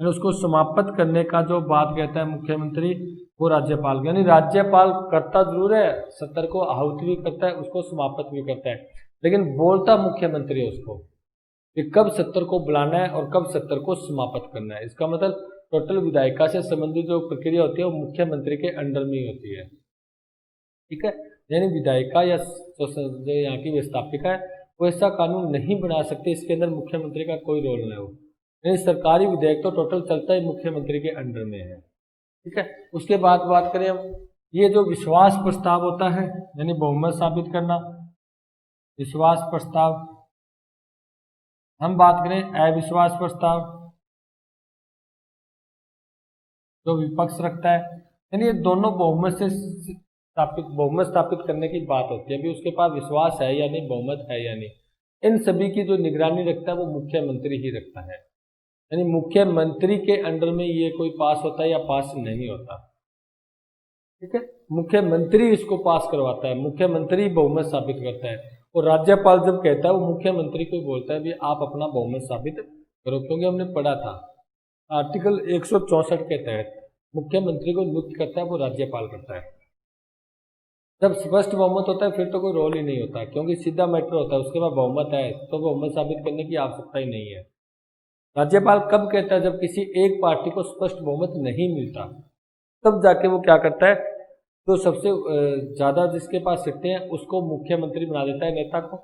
Speaker 1: यानी उसको समाप्त करने का जो बात कहता है मुख्यमंत्री, वो राज्यपाल। यानी राज्यपाल करता जरूर है, सत्र को आहूत भी करता है, उसको समाप्त भी करता है, लेकिन बोलता मुख्यमंत्री है उसको कि कब सत्र को बुलाना है और कब सत्र को समाप्त करना है। इसका मतलब टोटल विधायिका से संबंधित जो प्रक्रिया होती है वो मुख्यमंत्री के अंडर में ही होती है, ठीक है। यानी विधायिका या जो यहाँ की व्यवस्थापिका है वो ऐसा कानून नहीं बना सकते इसके अंदर मुख्यमंत्री का कोई रोल न हो। यानी सरकारी विधेयक तो टोटल चलता ही मुख्यमंत्री के अंडर में है, ठीक है। उसके बाद बात करें हम, ये जो विश्वास प्रस्ताव होता है यानी बहुमत साबित करना, विश्वास प्रस्ताव, हम बात करें अविश्वास प्रस्ताव जो विपक्ष रखता है, यानी ये दोनों बहुमत स्थापित करने की बात होती है। अभी उसके पास विश्वास है या नहीं, बहुमत है या नहीं, इन सभी की जो निगरानी रखता है वो मुख्यमंत्री ही रखता है। यानी मुख्यमंत्री के अंडर में ये कोई पास होता है या पास नहीं होता, ठीक है। मुख्यमंत्री इसको पास करवाता है, मुख्यमंत्री बहुमत साबित करता है। और राज्यपाल जब कहता है वो मुख्यमंत्री को बोलता है भी आप अपना बहुमत साबित करो, क्योंकि हमने पढ़ा था आर्टिकल 164 के तहत मुख्यमंत्री को नियुक्त करता है वो राज्यपाल करता है। जब स्पष्ट बहुमत होता है फिर तो कोई रोल ही नहीं होता, क्योंकि सीधा मैटर होता है, उसके बाद बहुमत है तो बहुमत साबित करने की आवश्यकता ही नहीं है। राज्यपाल कब कहता है, जब किसी एक पार्टी को स्पष्ट बहुमत नहीं मिलता तब जाके वो क्या करता है, तो सबसे ज्यादा जिसके पास सीटें हैं उसको मुख्यमंत्री बना देता है, नेता को,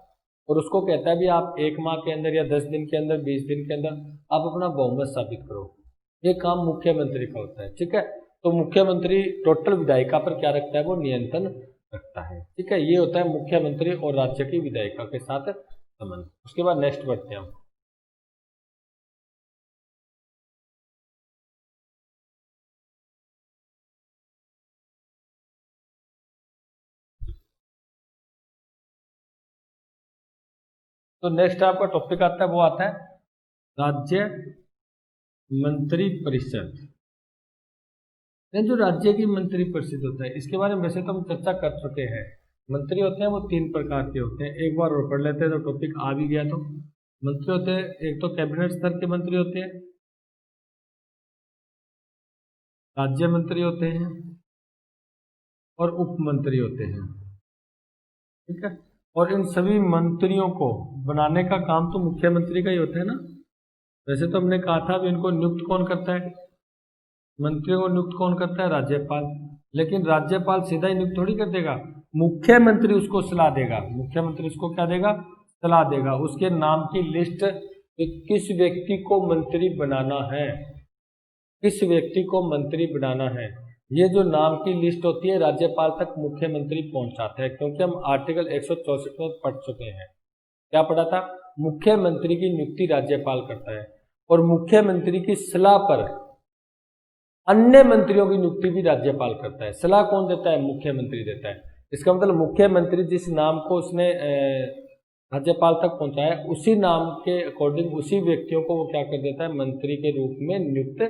Speaker 1: और उसको कहता है भी आप 1 माह के अंदर या 10 दिन के अंदर, 20 दिन के अंदर आप अपना बहुमत साबित करो। ये काम मुख्यमंत्री का होता है, ठीक है। तो मुख्यमंत्री टोटल विधायिका पर क्या रखता है, वो नियंत्रण रखता है, ठीक है। ये होता है मुख्यमंत्री और राज्य की विधायिका के साथ संबंध। उसके बाद नेक्स्ट बढ़ते हैं हम। तो नेक्स्ट आपका टॉपिक आता है, वो आता है राज्य मंत्री परिषद। जो राज्य की मंत्री परिषद होता है इसके बारे में वैसे तो हम चर्चा कर चुके हैं। मंत्री होते हैं वो 3 प्रकार के होते हैं, एक बार और पढ़ लेते हैं तो टॉपिक आ भी गया। तो मंत्री होते हैं, एक तो कैबिनेट स्तर के मंत्री होते हैं, राज्य मंत्री होते हैं और उप मंत्री होते हैं। ठीक है, और इन सभी मंत्रियों को बनाने का काम तो मुख्यमंत्री का ही होता है ना। वैसे तो हमने कहा था, अब इनको नियुक्त कौन करता है, मंत्रियों को नियुक्त कौन करता है, राज्यपाल। लेकिन राज्यपाल सीधा ही नियुक्त थोड़ी कर देगा, मुख्यमंत्री उसको सलाह देगा। मुख्यमंत्री उसको क्या देगा, सलाह देगा, उसके नाम की लिस्ट, किस व्यक्ति को मंत्री बनाना है, किस व्यक्ति को मंत्री बनाना है, ये जो नाम की लिस्ट होती है राज्यपाल तक मुख्यमंत्री पहुंचाता है। क्योंकि हम आर्टिकल 164 में पढ़ चुके हैं, क्या पढ़ा था, मुख्यमंत्री की नियुक्ति राज्यपाल करता है और मुख्यमंत्री की सलाह पर अन्य मंत्रियों की नियुक्ति भी राज्यपाल करता है। सलाह कौन देता है, मुख्यमंत्री देता है। इसका मतलब मुख्यमंत्री जिस नाम को उसने राज्यपाल तक पहुंचाया, उसी नाम के अकॉर्डिंग उसी व्यक्तियों को वो क्या कर देता है, मंत्री के रूप में नियुक्त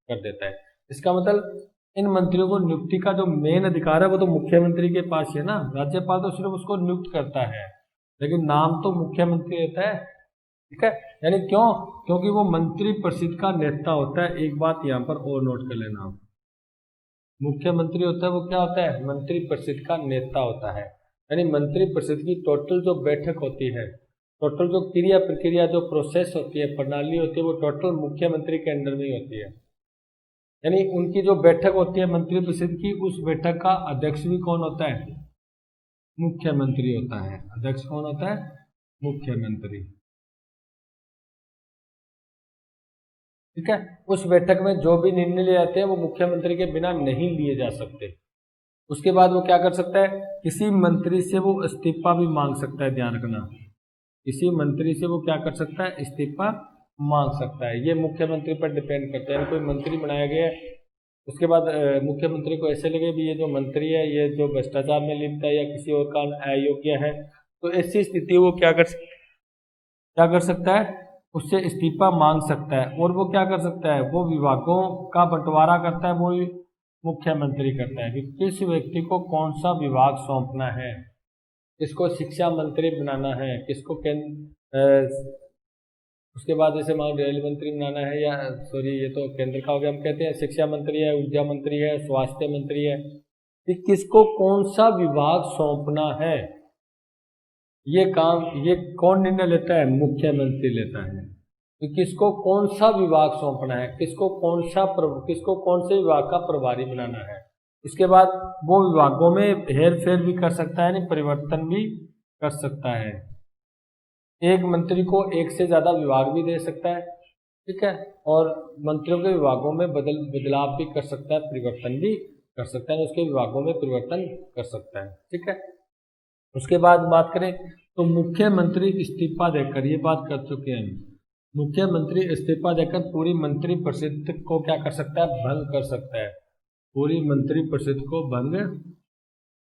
Speaker 1: कर देता है। इसका मतलब इन मंत्रियों को नियुक्ति का जो मेन अधिकार है वो तो मुख्यमंत्री के पास है ना। राज्यपाल तो सिर्फ उसको नियुक्त करता है, लेकिन नाम तो मुख्यमंत्री देता है। ठीक है, यानी क्यों, क्योंकि वो मंत्री परिषद का नेता होता है। एक बात यहाँ पर और नोट कर लेना, मुख्यमंत्री होता है वो क्या होता है, मंत्री परिषद का नेता होता है। यानी मंत्री परिषद की टोटल जो बैठक होती है, टोटल जो क्रिया प्रक्रिया जो प्रोसेस होती है, प्रणाली होती है, वो टोटल मुख्यमंत्री के अंडर में ही होती है। यानी उनकी जो बैठक होती है मंत्री परिषद की, उस बैठक का अध्यक्ष भी कौन होता है, मुख्यमंत्री होता है। अध्यक्ष कौन होता है, मुख्यमंत्री। ठीक है, उस बैठक में जो भी निर्णय लिए जाते हैं वो मुख्यमंत्री के बिना नहीं लिए जा सकते। उसके बाद वो क्या कर सकता है, किसी मंत्री से वो इस्तीफा भी मांग सकता है। ध्यान रखना, किसी मंत्री से वो क्या कर सकता है, इस्तीफा मांग सकता है। ये मुख्यमंत्री पर डिपेंड करता है। कोई मंत्री बनाया गया है, उसके बाद मुख्यमंत्री को ऐसे लगे भी ये जो मंत्री है ये जो भ्रष्टाचार में लिप्त है या किसी और कारण अयोग्य है, तो ऐसी स्थिति वो क्या कर सकता है, उससे इस्तीफा मांग सकता है। और वो क्या कर सकता है, वो विभागों का बंटवारा करता है, वो मुख्यमंत्री करता है कि किस व्यक्ति को कौन सा विभाग सौंपना है, किसको शिक्षा मंत्री बनाना है, किसको उसके बाद जैसे मान रेल मंत्री बनाना है, या सॉरी ये तो केंद्र का हो गया, हम कहते हैं शिक्षा मंत्री है, ऊर्जा मंत्री है, स्वास्थ्य मंत्री है, कि किसको कौन सा विभाग सौंपना है, ये काम ये कौन निर्णय लेता है, मुख्यमंत्री लेता है। तो किसको कौन सा विभाग सौंपना है, किसको कौन से विभाग का प्रभारी बनाना है। इसके बाद वो विभागों में हेर फेर भी कर सकता है, यानी परिवर्तन भी कर सकता है। एक मंत्री को एक से ज्यादा विभाग भी दे सकता है। ठीक है, और मंत्रियों के विभागों में बदलाव भी कर सकता है, परिवर्तन भी कर सकता है, उसके विभागों में परिवर्तन कर सकता है। ठीक है, उसके बाद बात करें तो मुख्यमंत्री इस्तीफा देकर, ये बात कर चुके हैं, मुख्यमंत्री इस्तीफा देकर पूरी मंत्री परिषद को क्या कर सकता है, भंग कर सकता है, पूरी मंत्री परिषद को भंग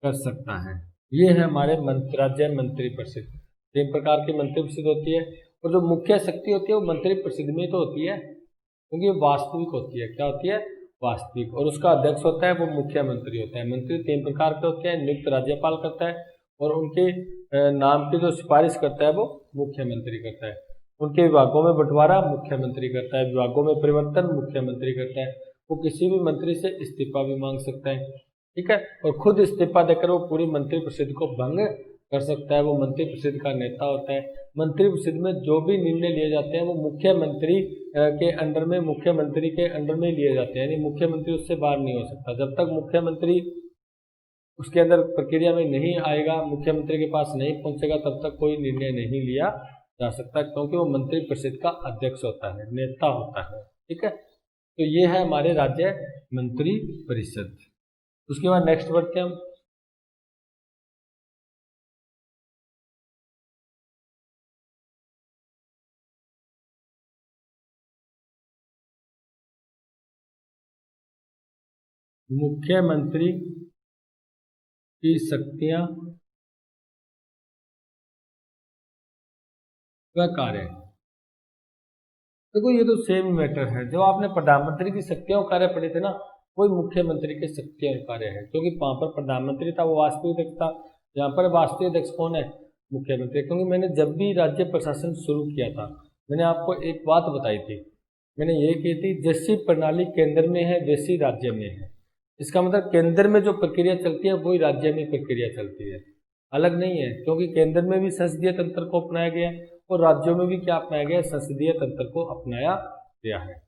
Speaker 1: कर सकता है। ये है हमारे राज्य मंत्री परिषद। तीन प्रकार की मंत्री परिषद होती है, और जो मुख्य शक्ति होती है वो मंत्री परिषद में तो होती है, क्योंकि वास्तविक होती है। क्या होती है, वास्तविक। और उसका अध्यक्ष होता है वो मुख्यमंत्री होता है। मंत्री तीन प्रकार के होते हैं, नियुक्त राज्यपाल करता है, और उनके नाम की जो सिफारिश करता है वो मुख्यमंत्री करता है। उनके विभागों में बंटवारा मुख्यमंत्री करता है, विभागों में परिवर्तन मुख्यमंत्री करता है। वो किसी भी मंत्री से इस्तीफा भी मांग सकता है। ठीक है, और खुद इस्तीफा देकर वो पूरी मंत्री परिषद को भंग कर सकता है। वो मंत्री परिषद का नेता होता है। मंत्री परिषद में जो भी निर्णय लिए जाते हैं वो मुख्यमंत्री के अंडर में, मुख्यमंत्री के अंडर में लिए जाते हैं, यानी मुख्यमंत्री उससे बाहर नहीं हो सकता। जब तक मुख्यमंत्री उसके अंदर प्रक्रिया में नहीं आएगा, मुख्यमंत्री के पास नहीं पहुंचेगा, तब तक कोई निर्णय नहीं लिया जा सकता, क्योंकि वो मंत्री परिषद का अध्यक्ष होता है, नेता होता है। ठीक है, तो ये है हमारे राज्य मंत्री परिषद। उसके बाद नेक्स्ट बढ़ते हैं हम। मुख्यमंत्री की शक्तियां व कार्य। देखो ये तो सेम मैटर है, जो आपने प्रधानमंत्री की शक्तियां और कार्य पढ़े थे ना, वही मुख्यमंत्री की शक्तियां और कार्य है। क्योंकि वहां पर प्रधानमंत्री था वो वास्तविक अध्यक्ष था, यहाँ पर वास्तविक अध्यक्ष कौन है, मुख्यमंत्री। क्योंकि मैंने जब भी राज्य प्रशासन शुरू किया था मैंने आपको एक बात बताई थी, मैंने ये की थी जैसी प्रणाली केंद्र में है वैसी राज्य में है। इसका मतलब केंद्र में जो प्रक्रिया चलती है वही राज्य में प्रक्रिया चलती है, अलग नहीं है। क्योंकि केंद्र में भी संसदीय तंत्र को अपनाया गया है और राज्यों में भी क्या अपनाया गया है, संसदीय तंत्र को अपनाया गया है।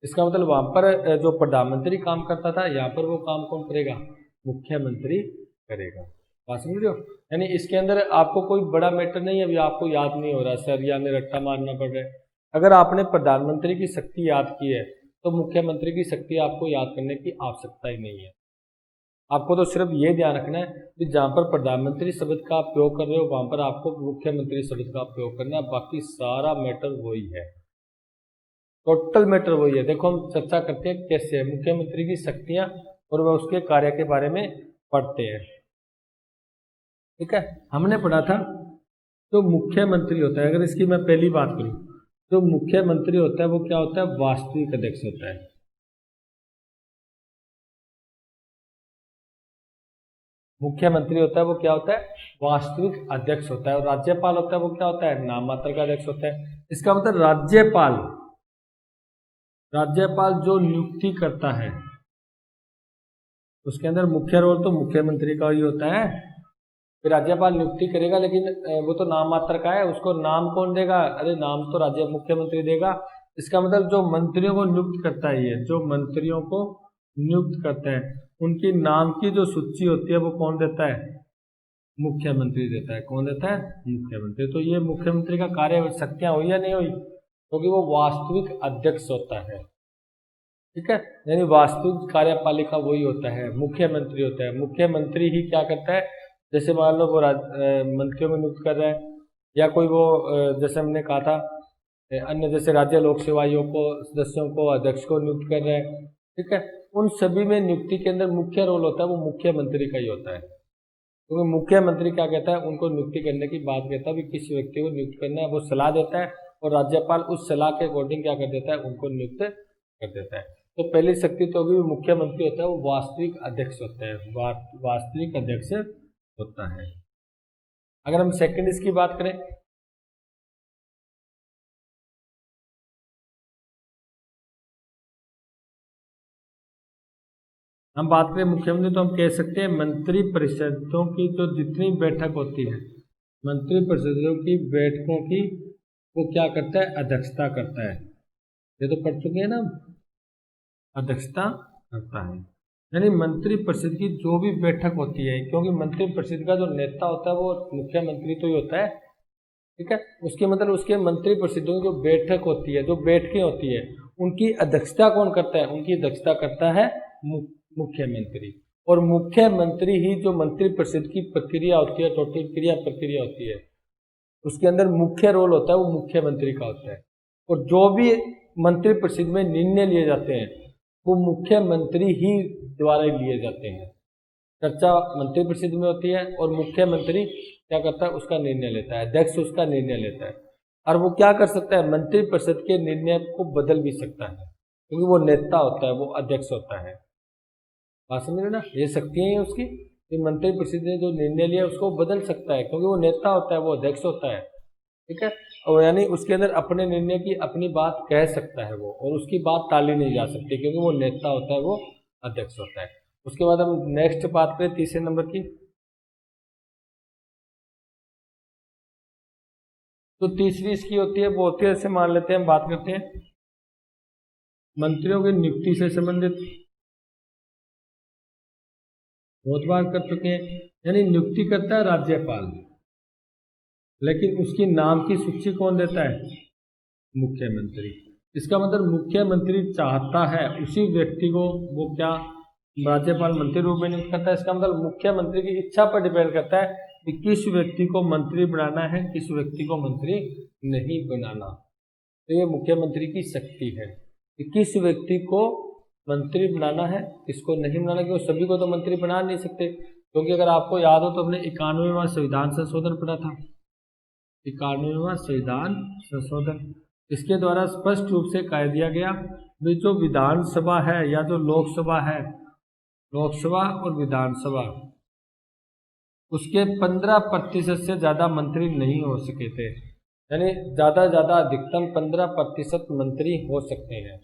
Speaker 1: इसका मतलब वहां पर जो प्रधानमंत्री काम करता था यहाँ पर वो काम कौन करेगा, मुख्यमंत्री करेगा। बात समझ रहे हो? यानी इसके अंदर आपको कोई बड़ा मैटर नहीं है, अभी आपको याद नहीं हो रहा सर या हमें रट्टा मारना पड़ रहा है। अगर आपने प्रधानमंत्री की शक्ति याद की है तो मुख्यमंत्री की शक्ति आपको याद करने की आवश्यकता ही नहीं है। आपको तो सिर्फ ये ध्यान रखना है कि जहाँ पर प्रधानमंत्री शब्द का प्रयोग कर रहे हो वहां पर आपको मुख्यमंत्री शब्द का प्रयोग करना है, बाकी सारा मैटर वही है, टोटल मैटर वही है। देखो हम चर्चा करते हैं कैसे है मुख्यमंत्री की शक्तियां और वह उसके कार्य के बारे में पढ़ते हैं। ठीक है, हमने पढ़ा था जो मुख्यमंत्री होता है, अगर इसकी मैं पहली बात करूं, जो मुख्यमंत्री होता है वो क्या होता है, वास्तविक अध्यक्ष होता है। मुख्यमंत्री होता है वो क्या होता है, वास्तविक अध्यक्ष होता है। और राज्यपाल होता है वो क्या होता है, नाम मात्र का अध्यक्ष होता है। इसका मतलब राज्यपाल जो नियुक्ति करता है उसके अंदर मुख्य रोल तो मुख्यमंत्री का ही होता है। फिर राज्यपाल नियुक्ति करेगा लेकिन वो तो नाम मात्र का है, उसको नाम कौन देगा, अरे नाम तो राज्य मुख्यमंत्री देगा। इसका मतलब जो मंत्रियों को नियुक्त करता है, ये जो मंत्रियों को नियुक्त करता है उनकी नाम की जो सूची होती है वो कौन देता है, मुख्यमंत्री देता है। कौन देता है, मुख्यमंत्री। तो ये मुख्यमंत्री का कार्य शक्तियां हुई या नहीं हुई, क्योंकि वो वास्तविक अध्यक्ष होता है। ठीक है, यानी वास्तविक कार्यपालिका वही होता है, मुख्यमंत्री होता है। मुख्यमंत्री ही क्या करता है, जैसे मान लो वो मंत्रियों में नियुक्त कर रहा है या कोई वो जैसे हमने कहा था अन्य जैसे राज्य लोक सेवा आयोग को सदस्यों को अध्यक्ष को नियुक्त कर रहे हैं। ठीक है, उन सभी में नियुक्ति के अंदर मुख्य रोल होता है वो मुख्यमंत्री का ही होता है। क्योंकि मुख्यमंत्री क्या कहता है, उनको नियुक्ति करने की बात कहता है, किस व्यक्ति को नियुक्त करना है वो सलाह देता है और राज्यपाल उस सलाह के अकॉर्डिंग क्या कर देता है, उनको नियुक्त कर देता है। तो पहली शक्ति तो अभी मुख्यमंत्री होता है, वो वास्तविक अध्यक्ष होता है, वास्तविक अध्यक्ष होता है। अगर हम सेकंड इसकी बात करें, हम बात करें मुख्यमंत्री, तो हम कह सकते हैं मंत्री परिषदों की जो जितनी बैठक होती है, मंत्री परिषदों की बैठकों की वो क्या करता है, अध्यक्षता करता है। ये तो पढ़ चुके हैं ना, अध्यक्षता करता है। यानी मंत्री परिषद की जो भी बैठक होती है, क्योंकि मंत्री परिषद का जो नेता होता है वो मुख्यमंत्री तो ही होता है। ठीक है, उसके मतलब उसके मंत्री परिषदों की जो बैठक होती है, जो बैठकें होती है, उनकी अध्यक्षता कौन करता है, उनकी अध्यक्षता करता है मुख्यमंत्री। और मुख्यमंत्री ही जो मंत्री परिषद की प्रक्रिया होती है, टोटल प्रक्रिया होती है, उसके अंदर मुख्य रोल होता है वो मुख्यमंत्री का होता है। और जो भी मंत्री परिषद में निर्णय लिए जाते हैं वो मुख्यमंत्री ही द्वारा लिए जाते हैं। चर्चा मंत्री परिषद में होती है और मुख्यमंत्री क्या करता है, उसका निर्णय लेता है, अध्यक्ष उसका निर्णय लेता है। और वो क्या कर सकता है, मंत्री परिषद के निर्णय को बदल भी सकता है, क्योंकि वो नेता होता है, वो अध्यक्ष होता है। बात समझ रहे ना, ये शक्तियां हैं उसकी कि मंत्री परिषद ने जो निर्णय लिया उसको बदल सकता है, क्योंकि वो नेता होता है, वो अध्यक्ष होता है। ठीक है, और यानी उसके अंदर अपने निर्णय की अपनी बात कह सकता है वो, और उसकी बात टाली नहीं जा सकती, क्योंकि वो नेता होता है, वो अध्यक्ष होता है। उसके बाद हम नेक्स्ट बात करें तीसरे नंबर की, तो तीसरी इसकी होती है, वो होती है, जैसे मान लेते हैं हम बात करते हैं मंत्रियों की नियुक्ति से संबंधित, बहुत बार कर चुके हैं। यानी नियुक्ति करता है राज्यपाल, लेकिन उसकी नाम की सूची कौन देता है, मुख्यमंत्री। इसका मतलब मुख्यमंत्री चाहता है उसी व्यक्ति को वो क्या राज्यपाल मंत्री रूप में नियुक्त करता है। इसका मतलब मुख्यमंत्री की इच्छा पर डिपेंड करता है कि किस व्यक्ति को मंत्री बनाना है, किस व्यक्ति को मंत्री नहीं बनाना। तो ये मुख्यमंत्री की शक्ति है कि किस व्यक्ति को मंत्री बनाना है, किसको नहीं बनाना, क्योंकि सभी को तो मंत्री बना नहीं सकते। क्योंकि अगर आपको याद हो तो हमने 91वां संविधान संशोधन पढ़ा था, 91वां संविधान संशोधन, इसके द्वारा स्पष्ट रूप से कह दिया गया भी जो विधानसभा है या जो लोकसभा है, लोकसभा और विधानसभा, उसके 15% से ज़्यादा मंत्री नहीं हो सके थे। यानी ज़्यादा ज़्यादा अधिकतम 15% मंत्री हो सकते हैं।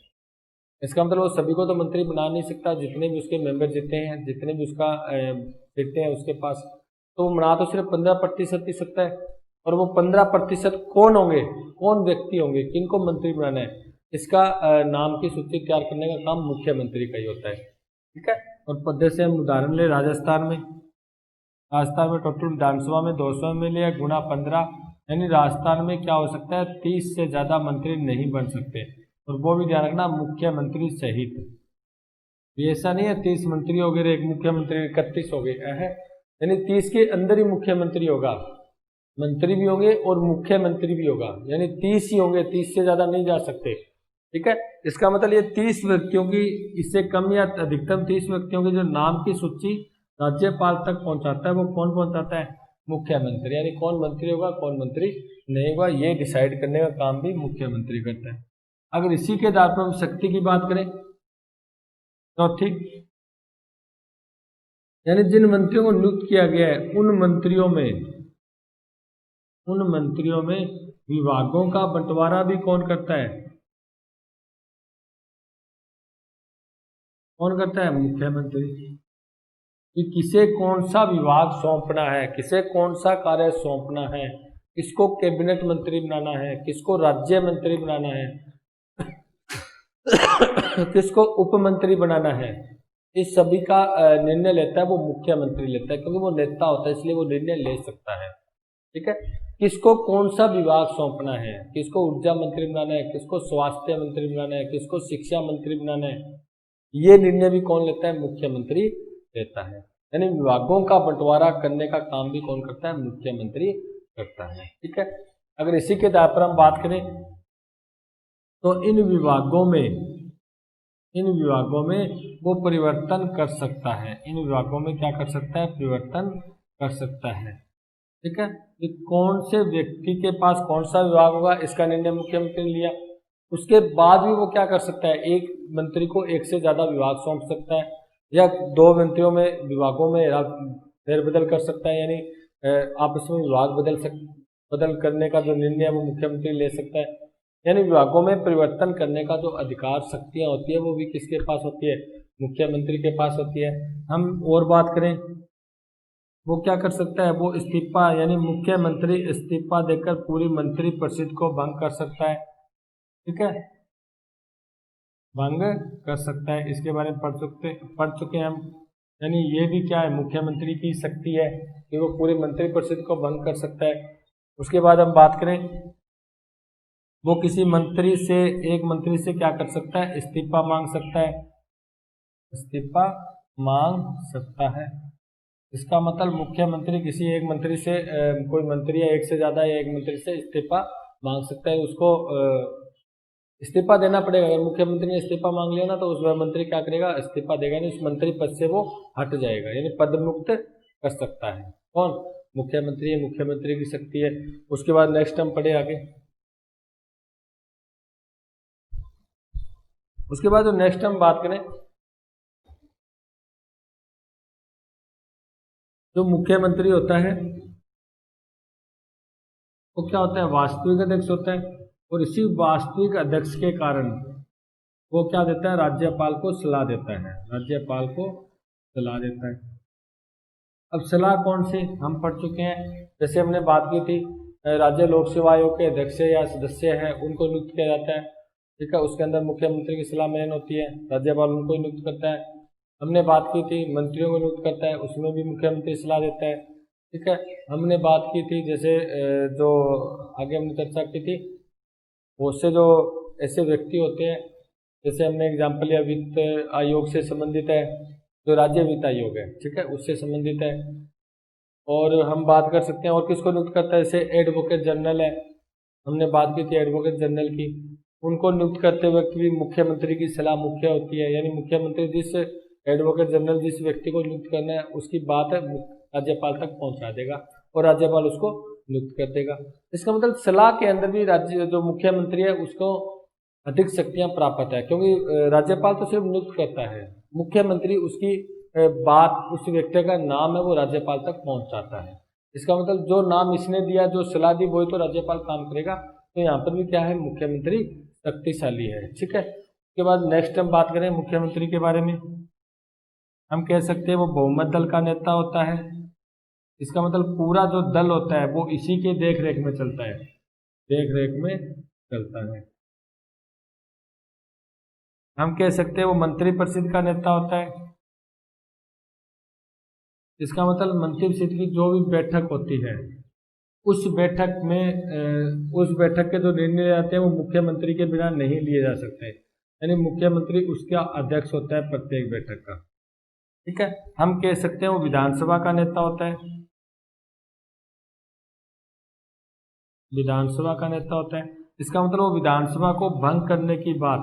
Speaker 1: इसका मतलब वो सभी को तो मंत्री बना नहीं सकता, जितने भी उसके मेंबर जितने हैं, जितने भी उसका सीटें हैं उसके पास, तो वो बना तो सिर्फ 15% ही सकता है। और वो 15% कौन होंगे, कौन व्यक्ति होंगे, किनको मंत्री बनाना है, इसका नाम की सूची तैयार करने का काम मुख्यमंत्री का ही होता है। ठीक है। और जैसे हम उदाहरण ले राजस्थान में टोटल विधानसभा में 200 MLA गुणा 15, यानी राजस्थान में क्या हो सकता है, 30 से ज़्यादा मंत्री नहीं बन सकते। और वो भी ध्यान रखना, मुख्यमंत्री सहित। ये ऐसा नहीं है 30 मंत्री हो गए, एक मुख्यमंत्री 31 हो गए है, यानी 30 के अंदर ही मुख्यमंत्री होगा, मंत्री भी होंगे और मुख्यमंत्री भी होगा, यानी 30 ही होंगे, 30 से ज़्यादा नहीं जा सकते। ठीक है। इसका मतलब ये 30 व्यक्तियों की, इससे कम या अधिकतम 30 व्यक्तियों की जो नाम की सूची राज्यपाल तक पहुंचाता है, वो कौन पहुंचाता है, मुख्यमंत्री। यानी कौन मंत्री होगा, कौन मंत्री नहीं होगा, ये डिसाइड करने का काम भी मुख्यमंत्री करता है। अगर इसी के आधार पर हम शक्ति की बात करें, चौथी, यानी जिन मंत्रियों को नियुक्त किया गया है उन मंत्रियों में विभागों का बंटवारा भी कौन करता है, मुख्यमंत्री। कि किसे कौन सा विभाग सौंपना है, किसे कौन सा कार्य सौंपना है, किसको कैबिनेट मंत्री बनाना है, किसको राज्य मंत्री बनाना है, किसको उप मंत्री बनाना है, इस सभी का निर्णय लेता है वो मुख्यमंत्री लेता है, क्योंकि वो नेता होता है इसलिए वो निर्णय ले सकता है। ठीक है। किसको कौन सा विभाग सौंपना है, किसको ऊर्जा मंत्री बनाना है, किसको स्वास्थ्य मंत्री बनाना है, किसको शिक्षा मंत्री बनाना है, ये निर्णय भी कौन लेता है, मुख्यमंत्री लेता है। यानी विभागों का बंटवारा करने का काम भी कौन करता है, मुख्यमंत्री करता है। ठीक है। अगर इसी के आधार पर हम बात करें तो इन विभागों में वो परिवर्तन कर सकता है, इन विभागों में क्या कर सकता है, परिवर्तन कर सकता है। ठीक है। कि कौन से व्यक्ति के पास कौन सा विभाग होगा, इसका निर्णय मुख्यमंत्री ने लिया। उसके बाद भी वो क्या कर सकता है, एक मंत्री को एक से ज्यादा विभाग सौंप सकता है, या दो मंत्रियों में विभागों में फेरबदल कर सकता है, यानी आपस में विभाग बदल करने का जो निर्णय है वो मुख्यमंत्री ले सकता है। यानी विभागों में परिवर्तन करने का जो अधिकार, शक्तियां होती है, वो भी किसके पास होती है, मुख्यमंत्री के पास होती है। हम और बात करें, वो क्या कर सकता है, वो इस्तीफा, यानी मुख्यमंत्री इस्तीफा देकर पूरी मंत्री परिषद को भंग कर सकता है। ठीक है, भंग कर सकता है, इसके बारे में पढ़ चुके हैं हम। यानी ये भी क्या है, मुख्यमंत्री की शक्ति है कि वो पूरी मंत्री परिषद को भंग कर सकता है। उसके बाद हम बात करें, वो किसी मंत्री से, एक मंत्री से क्या कर सकता है, इस्तीफा मांग सकता है, इस्तीफा मांग सकता है। इसका मतलब मुख्यमंत्री किसी एक मंत्री से, कोई मंत्री है एक से ज्यादा या एक मंत्री से इस्तीफा मांग सकता है, उसको इस्तीफा देना पड़ेगा। अगर मुख्यमंत्री ने इस्तीफा मांग लिया ना, तो उस मंत्री क्या करेगा, इस्तीफा देगा नहीं, उस मंत्री पद से वो हट जाएगा, यानी पद मुक्त कर सकता है। कौन, मुख्यमंत्री है, मुख्यमंत्री की शक्ति है। उसके बाद नेक्स्ट हम पढ़े आगे, उसके बाद जो नेक्स्ट हम बात करें, जो मुख्यमंत्री होता है वो क्या होता है, वास्तविक अध्यक्ष होता है। और इसी वास्तविक अध्यक्ष के कारण वो क्या देता है, राज्यपाल को सलाह देता है, राज्यपाल को सलाह देता है। अब सलाह कौन सी, हम पढ़ चुके हैं, जैसे हमने बात की थी, राज्य लोक सेवा आयोग के अध्यक्ष या सदस्य हैं उनको नियुक्त किया जाता है। ठीक है, उसके अंदर मुख्यमंत्री की सलाह मेन होती है, राज्यपाल उनको नियुक्त करता है। हमने बात की थी मंत्रियों को नियुक्त करता है, उसमें भी मुख्यमंत्री सलाह देता है। ठीक है, हमने बात की थी जैसे जो आगे हमने चर्चा की थी, बहुत से जो ऐसे व्यक्ति होते हैं, जैसे हमने एग्जाम्पल लिया वित्त आयोग से संबंधित है, जो राज्य वित्त आयोग है, ठीक है, उससे संबंधित है। और हम बात कर सकते हैं और किसको नियुक्त करता है, जैसे एडवोकेट जनरल है, हमने बात की थी एडवोकेट जनरल की, उनको नियुक्त करते वक्त भी मुख्यमंत्री की सलाह मुख्य होती है। यानी मुख्यमंत्री जिस एडवोकेट जनरल जिस व्यक्ति को नियुक्त करना है उसकी बात है राज्यपाल तक पहुंचा देगा और राज्यपाल उसको नियुक्त कर देगा। इसका मतलब सलाह के अंदर भी राज्य जो मुख्यमंत्री है उसको अधिक शक्तियां प्राप्त है, क्योंकि राज्यपाल तो सिर्फ नियुक्त करता है, मुख्यमंत्री उसकी बात, उस व्यक्ति का नाम है वो राज्यपाल तक पहुंचाता है। इसका मतलब जो नाम इसने दिया, जो सलाह दी, वही तो राज्यपाल काम करेगा। तो यहाँ पर भी क्या है, मुख्यमंत्री शक्तिशाली है। ठीक है, उसके बाद नेक्स्ट हम बात करें मुख्यमंत्री के बारे में। हम कह सकते हैं वो बहुमत दल का नेता होता है। इसका मतलब पूरा जो दल होता है वो इसी के देख रेख में चलता है, देख रेख में चलता है। हम कह सकते हैं वो मंत्रिपरिषद का नेता होता है। इसका मतलब मंत्रिपरिषद की जो भी बैठक होती है, उस बैठक में उस बैठक के जो निर्णय जाते हैं वो मुख्यमंत्री के बिना नहीं लिए जा सकते, यानी मुख्यमंत्री उसका अध्यक्ष होता है प्रत्येक बैठक का। ठीक है, हम कह सकते हैं वो विधानसभा का नेता होता है। विधानसभा का नेता होता है, इसका मतलब वो विधानसभा को भंग करने की बात,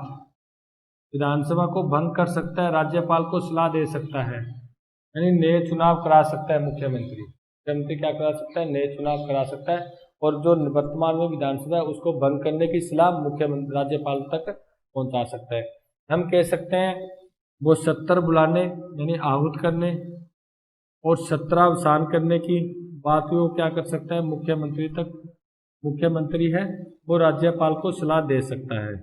Speaker 1: विधानसभा को भंग कर सकता है, राज्यपाल को सलाह दे सकता है, यानी नए चुनाव करा सकता है मुख्यमंत्री। मुख्यमंत्री क्या करा सकता है, नए चुनाव करा सकता है, और जो वर्तमान में विधानसभा है उसको भंग करने की सलाह मुख्यमंत्री राज्यपाल तक पहुंचा सकता है। हम कह सकते हैं वो सत्र बुलाने यानी आहूत करने और सत्रावसान करने की बात भी वो क्या कर सकता है, मुख्यमंत्री तक, मुख्यमंत्री है वो राज्यपाल को सलाह दे सकता है,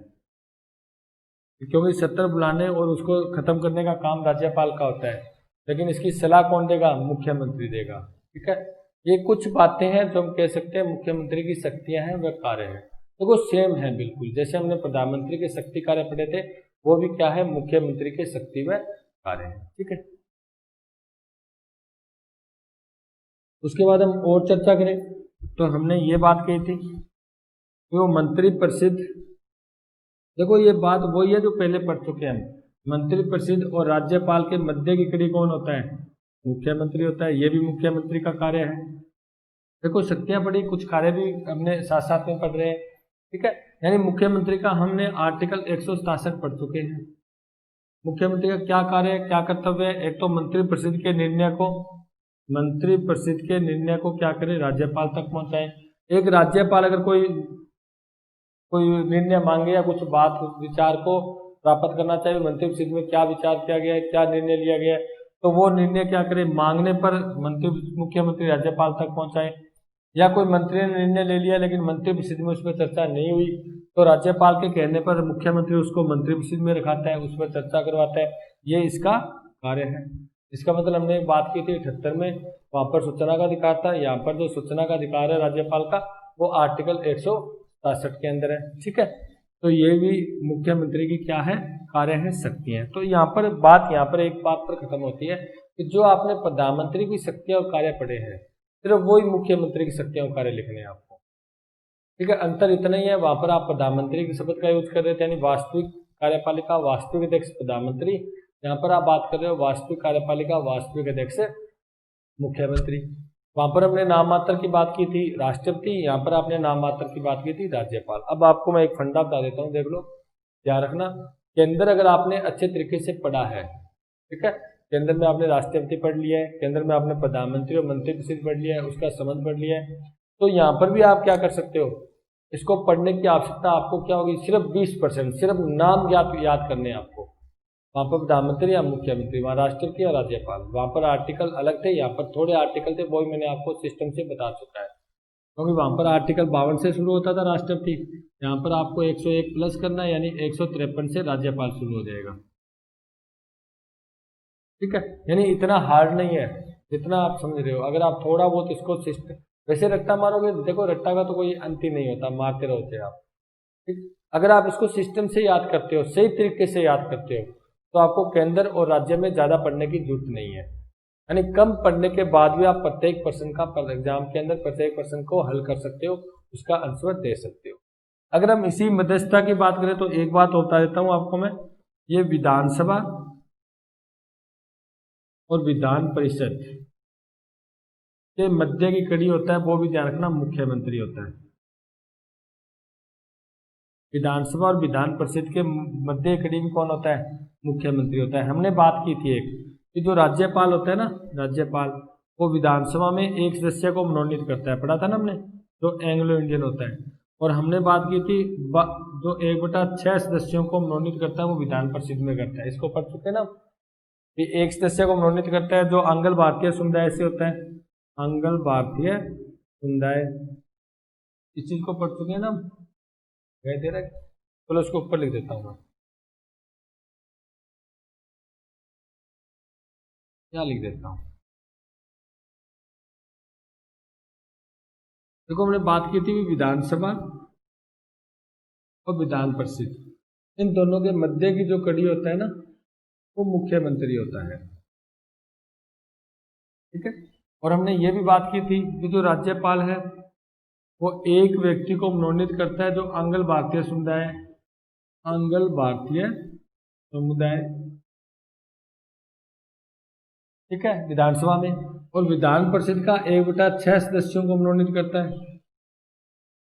Speaker 1: क्योंकि सत्र बुलाने और उसको खत्म करने का काम राज्यपाल का होता है, लेकिन इसकी सलाह कौन देगा, मुख्यमंत्री देगा। ठीक है, ये कुछ बातें हैं जो हम कह सकते हैं मुख्यमंत्री की शक्तियां हैं, वह कार्य हैं। देखो सेम है बिल्कुल, जैसे हमने प्रधानमंत्री के शक्ति कार्य पढ़े थे, वो भी क्या है, मुख्यमंत्री के शक्ति व कार्य है। ठीक है, उसके बाद हम और चर्चा करें तो हमने ये बात कही थी कि वो मंत्रिपरिषद, देखो ये बात वही है जो पहले पढ़ चुके हैं हम। मंत्रिपरिषद और राज्यपाल के मध्य की कड़ी कौन होता है, मुख्यमंत्री होता है। ये भी मुख्यमंत्री का कार्य है। देखो शक्तियां पड़ी, कुछ कार्य भी हमने साथ साथ में पढ़ रहे हैं। ठीक है, यानी मुख्यमंत्री का हमने आर्टिकल 167 पढ़ चुके हैं। मुख्यमंत्री का क्या कार्य है, क्या कर्तव्य है, एक तो मंत्रिपरिषद के निर्णय को, मंत्रिपरिषद के निर्णय को क्या करे, राज्यपाल तक पहुंचाए। एक राज्यपाल अगर कोई निर्णय मांगे या कुछ बात विचार को प्राप्त करना चाहिए, मंत्रिपरिषद में क्या विचार किया गया है, क्या निर्णय लिया गया है, तो वो निर्णय क्या करे, मांगने पर मुख्यमंत्री राज्यपाल तक पहुंचाए। या कोई मंत्री ने निर्णय ले लिया लेकिन मंत्रिपरिषद में उस पर चर्चा नहीं हुई, तो राज्यपाल के कहने पर मुख्यमंत्री उसको मंत्रिपरिषद में रखाता है, उस पर चर्चा करवाता है। ये इसका कार्य है। इसका मतलब हमने बात की थी 78 में, वहां पर सूचना का अधिकार था। यहाँ पर जो सूचना का अधिकार है राज्यपाल का, वो आर्टिकल 167 के अंदर है। ठीक है, तो ये भी मुख्यमंत्री की क्या है, कार्य है, शक्ति है। तो यहाँ पर एक बात पर खत्म होती है कि जो आपने प्रधानमंत्री की शक्तियां और कार्य पढ़े हैं, सिर्फ वही मुख्यमंत्री की शक्तियां और कार्य लिखने हैं आपको। ठीक है, अंतर इतना ही है, वहां पर आप प्रधानमंत्री के शब्द का यूज कर रहे थे, यानी वास्तविक कार्यपालिका, वास्तविक अध्यक्ष प्रधानमंत्री। यहाँ पर आप बात कर रहे हो वास्तविक कार्यपालिका, वास्तविक अध्यक्ष मुख्यमंत्री। वहां पर हमने नाम मात्र की बात की थी राष्ट्रपति, यहाँ पर आपने नाम मात्र की बात की थी राज्यपाल। अब आपको मैं एक फंडा बता देता हूँ, देख लो, ध्यान रखना। केंद्र अगर आपने अच्छे तरीके से पढ़ा है, ठीक है, केंद्र में आपने राष्ट्रपति पढ़ लिया है, केंद्र में आपने प्रधानमंत्री और मंत्रिपरिषद पढ़ लिया है, उसका संबंध पढ़ लिया है, तो यहाँ पर भी आप क्या कर सकते हो, इसको पढ़ने की आवश्यकता आपको क्या होगी, सिर्फ 20%, सिर्फ नाम याद करने हैं आपको। वहाँ पर प्रधानमंत्री या मुख्यमंत्री, वहाँ राष्ट्रपति या राज्यपाल, वहाँ पर आर्टिकल अलग थे, यहाँ पर थोड़े आर्टिकल थे, वही मैंने आपको सिस्टम से बता चुका है। क्योंकि वहाँ पर आर्टिकल 52 से शुरू होता था राष्ट्रपति, यहाँ पर आपको 101 प्लस करना है, यानी 153 से राज्यपाल शुरू हो जाएगा। ठीक है, यानी इतना हार्ड नहीं है जितना आप समझ रहे हो। अगर आप थोड़ा बहुत इसको सिस्टम वैसे रट्टा मारोगे, देखो रट्टा का तो कोई अंत ही नहीं होता, मारते रहोगे आप। ठीक, अगर आप इसको सिस्टम से याद करते हो, सही तरीके से याद करते हो, तो आपको केंद्र और राज्य में ज्यादा पढ़ने की जरूरत नहीं है। यानी कम पढ़ने के बाद भी आप प्रत्येक प्रश्न का एग्जाम के अंदर प्रत्येक प्रश्न को हल कर सकते हो, उसका आंसर दे सकते हो। अगर हम इसी मध्यस्थता की बात करें तो एक बात बता देता हूं आपको मैं, ये विधानसभा और विधान परिषद के मध्य की कड़ी होता है, वो भी ध्यान रखना, मुख्यमंत्री होता है। विधानसभा और विधान परिषद के मध्य कड़ी में कौन होता है, मुख्यमंत्री होता है। हमने बात की थी एक कि जो राज्यपाल होता है ना, राज्यपाल वो विधानसभा में एक सदस्य को मनोनीत करता है, पढ़ा था ना हमने, जो एंग्लो इंडियन होता है। और हमने बात की थी जो 1/6 सदस्यों को मनोनीत करता है वो विधान परिषद में करता है, इसको पढ़ चुके ना। कि एक सदस्य को मनोनीत करता है जो आंग्ल भारतीय समुदाय से होता है, आंग्ल भारतीय समुदाय। इस चीज को पढ़ चुके हैं ना, दिखाई दे रहा है? चलो इसको ऊपर लिख देता हूँ मैं, क्या लिख देता हूँ। देखो हमने बात की थी विधानसभा और विधान परिषद, इन दोनों के मध्य की जो कड़ी होता है ना वो मुख्यमंत्री होता है, ठीक है। और हमने ये भी बात की थी कि जो राज्यपाल है वो एक व्यक्ति को मनोनीत करता है जो आंग्ल भारतीय समुदाय, आंग्ल भारतीय समुदाय, ठीक है, विधानसभा में। और विधान परिषद का 1/6 सदस्यों को मनोनीत करता है,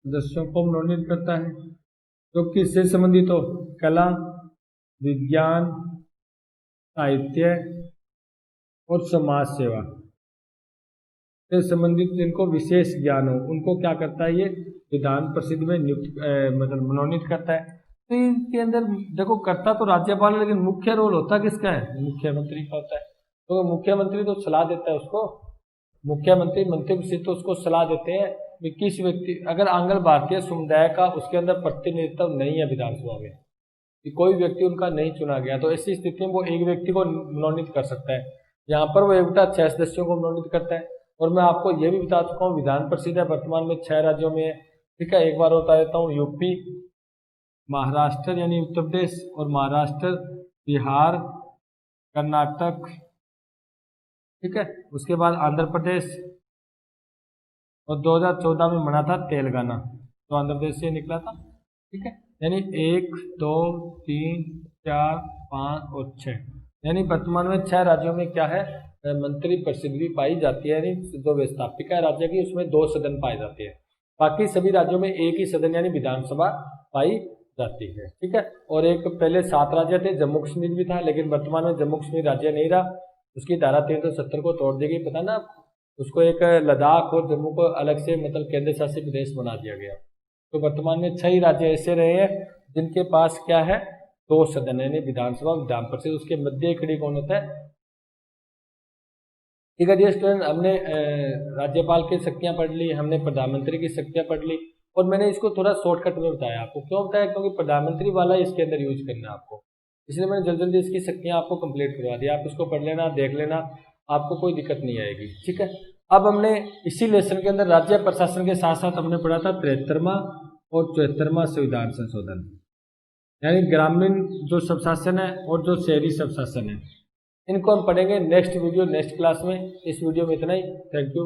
Speaker 1: सदस्यों को मनोनीत करता है जो किससे संबंधित हो, कला, विज्ञान, साहित्य और समाज सेवा से संबंधित जिनको विशेष ज्ञान हो उनको क्या करता है, ये विधान परिषद में नियुक्त मतलब मनोनीत करता है। तो इसके अंदर देखो करता तो राज्यपाल है, लेकिन मुख्य रोल होता किसका है, मुख्यमंत्री का होता है। तो मुख्यमंत्री तो सलाह देता है उसको, मुख्यमंत्री मंत्रिपरिषद तो उसको सलाह देते हैं कि किस व्यक्ति, अगर आंग्ल भारतीय समुदाय का उसके अंदर प्रतिनिधित्व नहीं है विधानसभा में, कि कोई व्यक्ति उनका नहीं चुना गया, तो ऐसी स्थिति में वो एक व्यक्ति को मनोनीत कर सकता है। यहाँ पर वो 1/6 सदस्यों को मनोनीत करता है। और मैं आपको ये भी बता चुका हूँ विधान परिषद है वर्तमान में 6 राज्यों में है, ठीक है। एक बार बता देता हूँ, यूपी, महाराष्ट्र यानी उत्तर प्रदेश और महाराष्ट्र, बिहार, कर्नाटक, ठीक है। उसके बाद आंध्र प्रदेश, और 2014 में बना था तेलंगाना, तो आंध्र प्रदेश से निकला था, ठीक है। यानी 1, 2, 3, 4, 5 और 6, यानी वर्तमान में 6 राज्यों में क्या है, मंत्री परिषद भी पाई जाती है, यानी जो व्यवस्थापिका है राज्य की उसमें 2 सदन पाए जाते हैं। बाकी सभी राज्यों में एक ही सदन यानी विधानसभा पाई जाती है, ठीक है। और एक पहले 7 राज्य थे, जम्मू कश्मीर भी था, लेकिन वर्तमान में जम्मू कश्मीर राज्य नहीं रहा, उसकी धारा 370 को तोड़ दी गई, पता ना, उसको एक लद्दाख और जम्मू को अलग से मतलब केंद्र शासित प्रदेश बना दिया गया। तो वर्तमान में 6 ही राज्य ऐसे रहे हैं जिनके पास क्या है, 2 सदन यानी विधानसभा, विधान परिषद, उसके मध्य खड़ी कौन होता है, ठीक है जी स्टूडेंट। हमने राज्यपाल की शक्तियां पढ़ ली, हमने प्रधानमंत्री की शक्तियां पढ़ ली, और मैंने इसको थोड़ा शॉर्टकट में बताया आपको। क्यों बताया, क्योंकि प्रधानमंत्री वाला इसके अंदर यूज करना है आपको, इसलिए मैंने जल्दी जल्दी इसकी शक्तियां आपको कंप्लीट करवा दी। आप इसको पढ़ लेना, देख लेना, आपको कोई दिक्कत नहीं आएगी, ठीक है। अब हमने इसी लेसन के अंदर राज्य प्रशासन के साथ साथ हमने पढ़ा था 73वां और 74वां संविधान संशोधन, यानी ग्रामीण जो स्वशासन है और जो शहरी स्वशासन है, इनको हम पढ़ेंगे नेक्स्ट वीडियो, नेक्स्ट क्लास में। इस वीडियो में इतना ही, थैंक यू।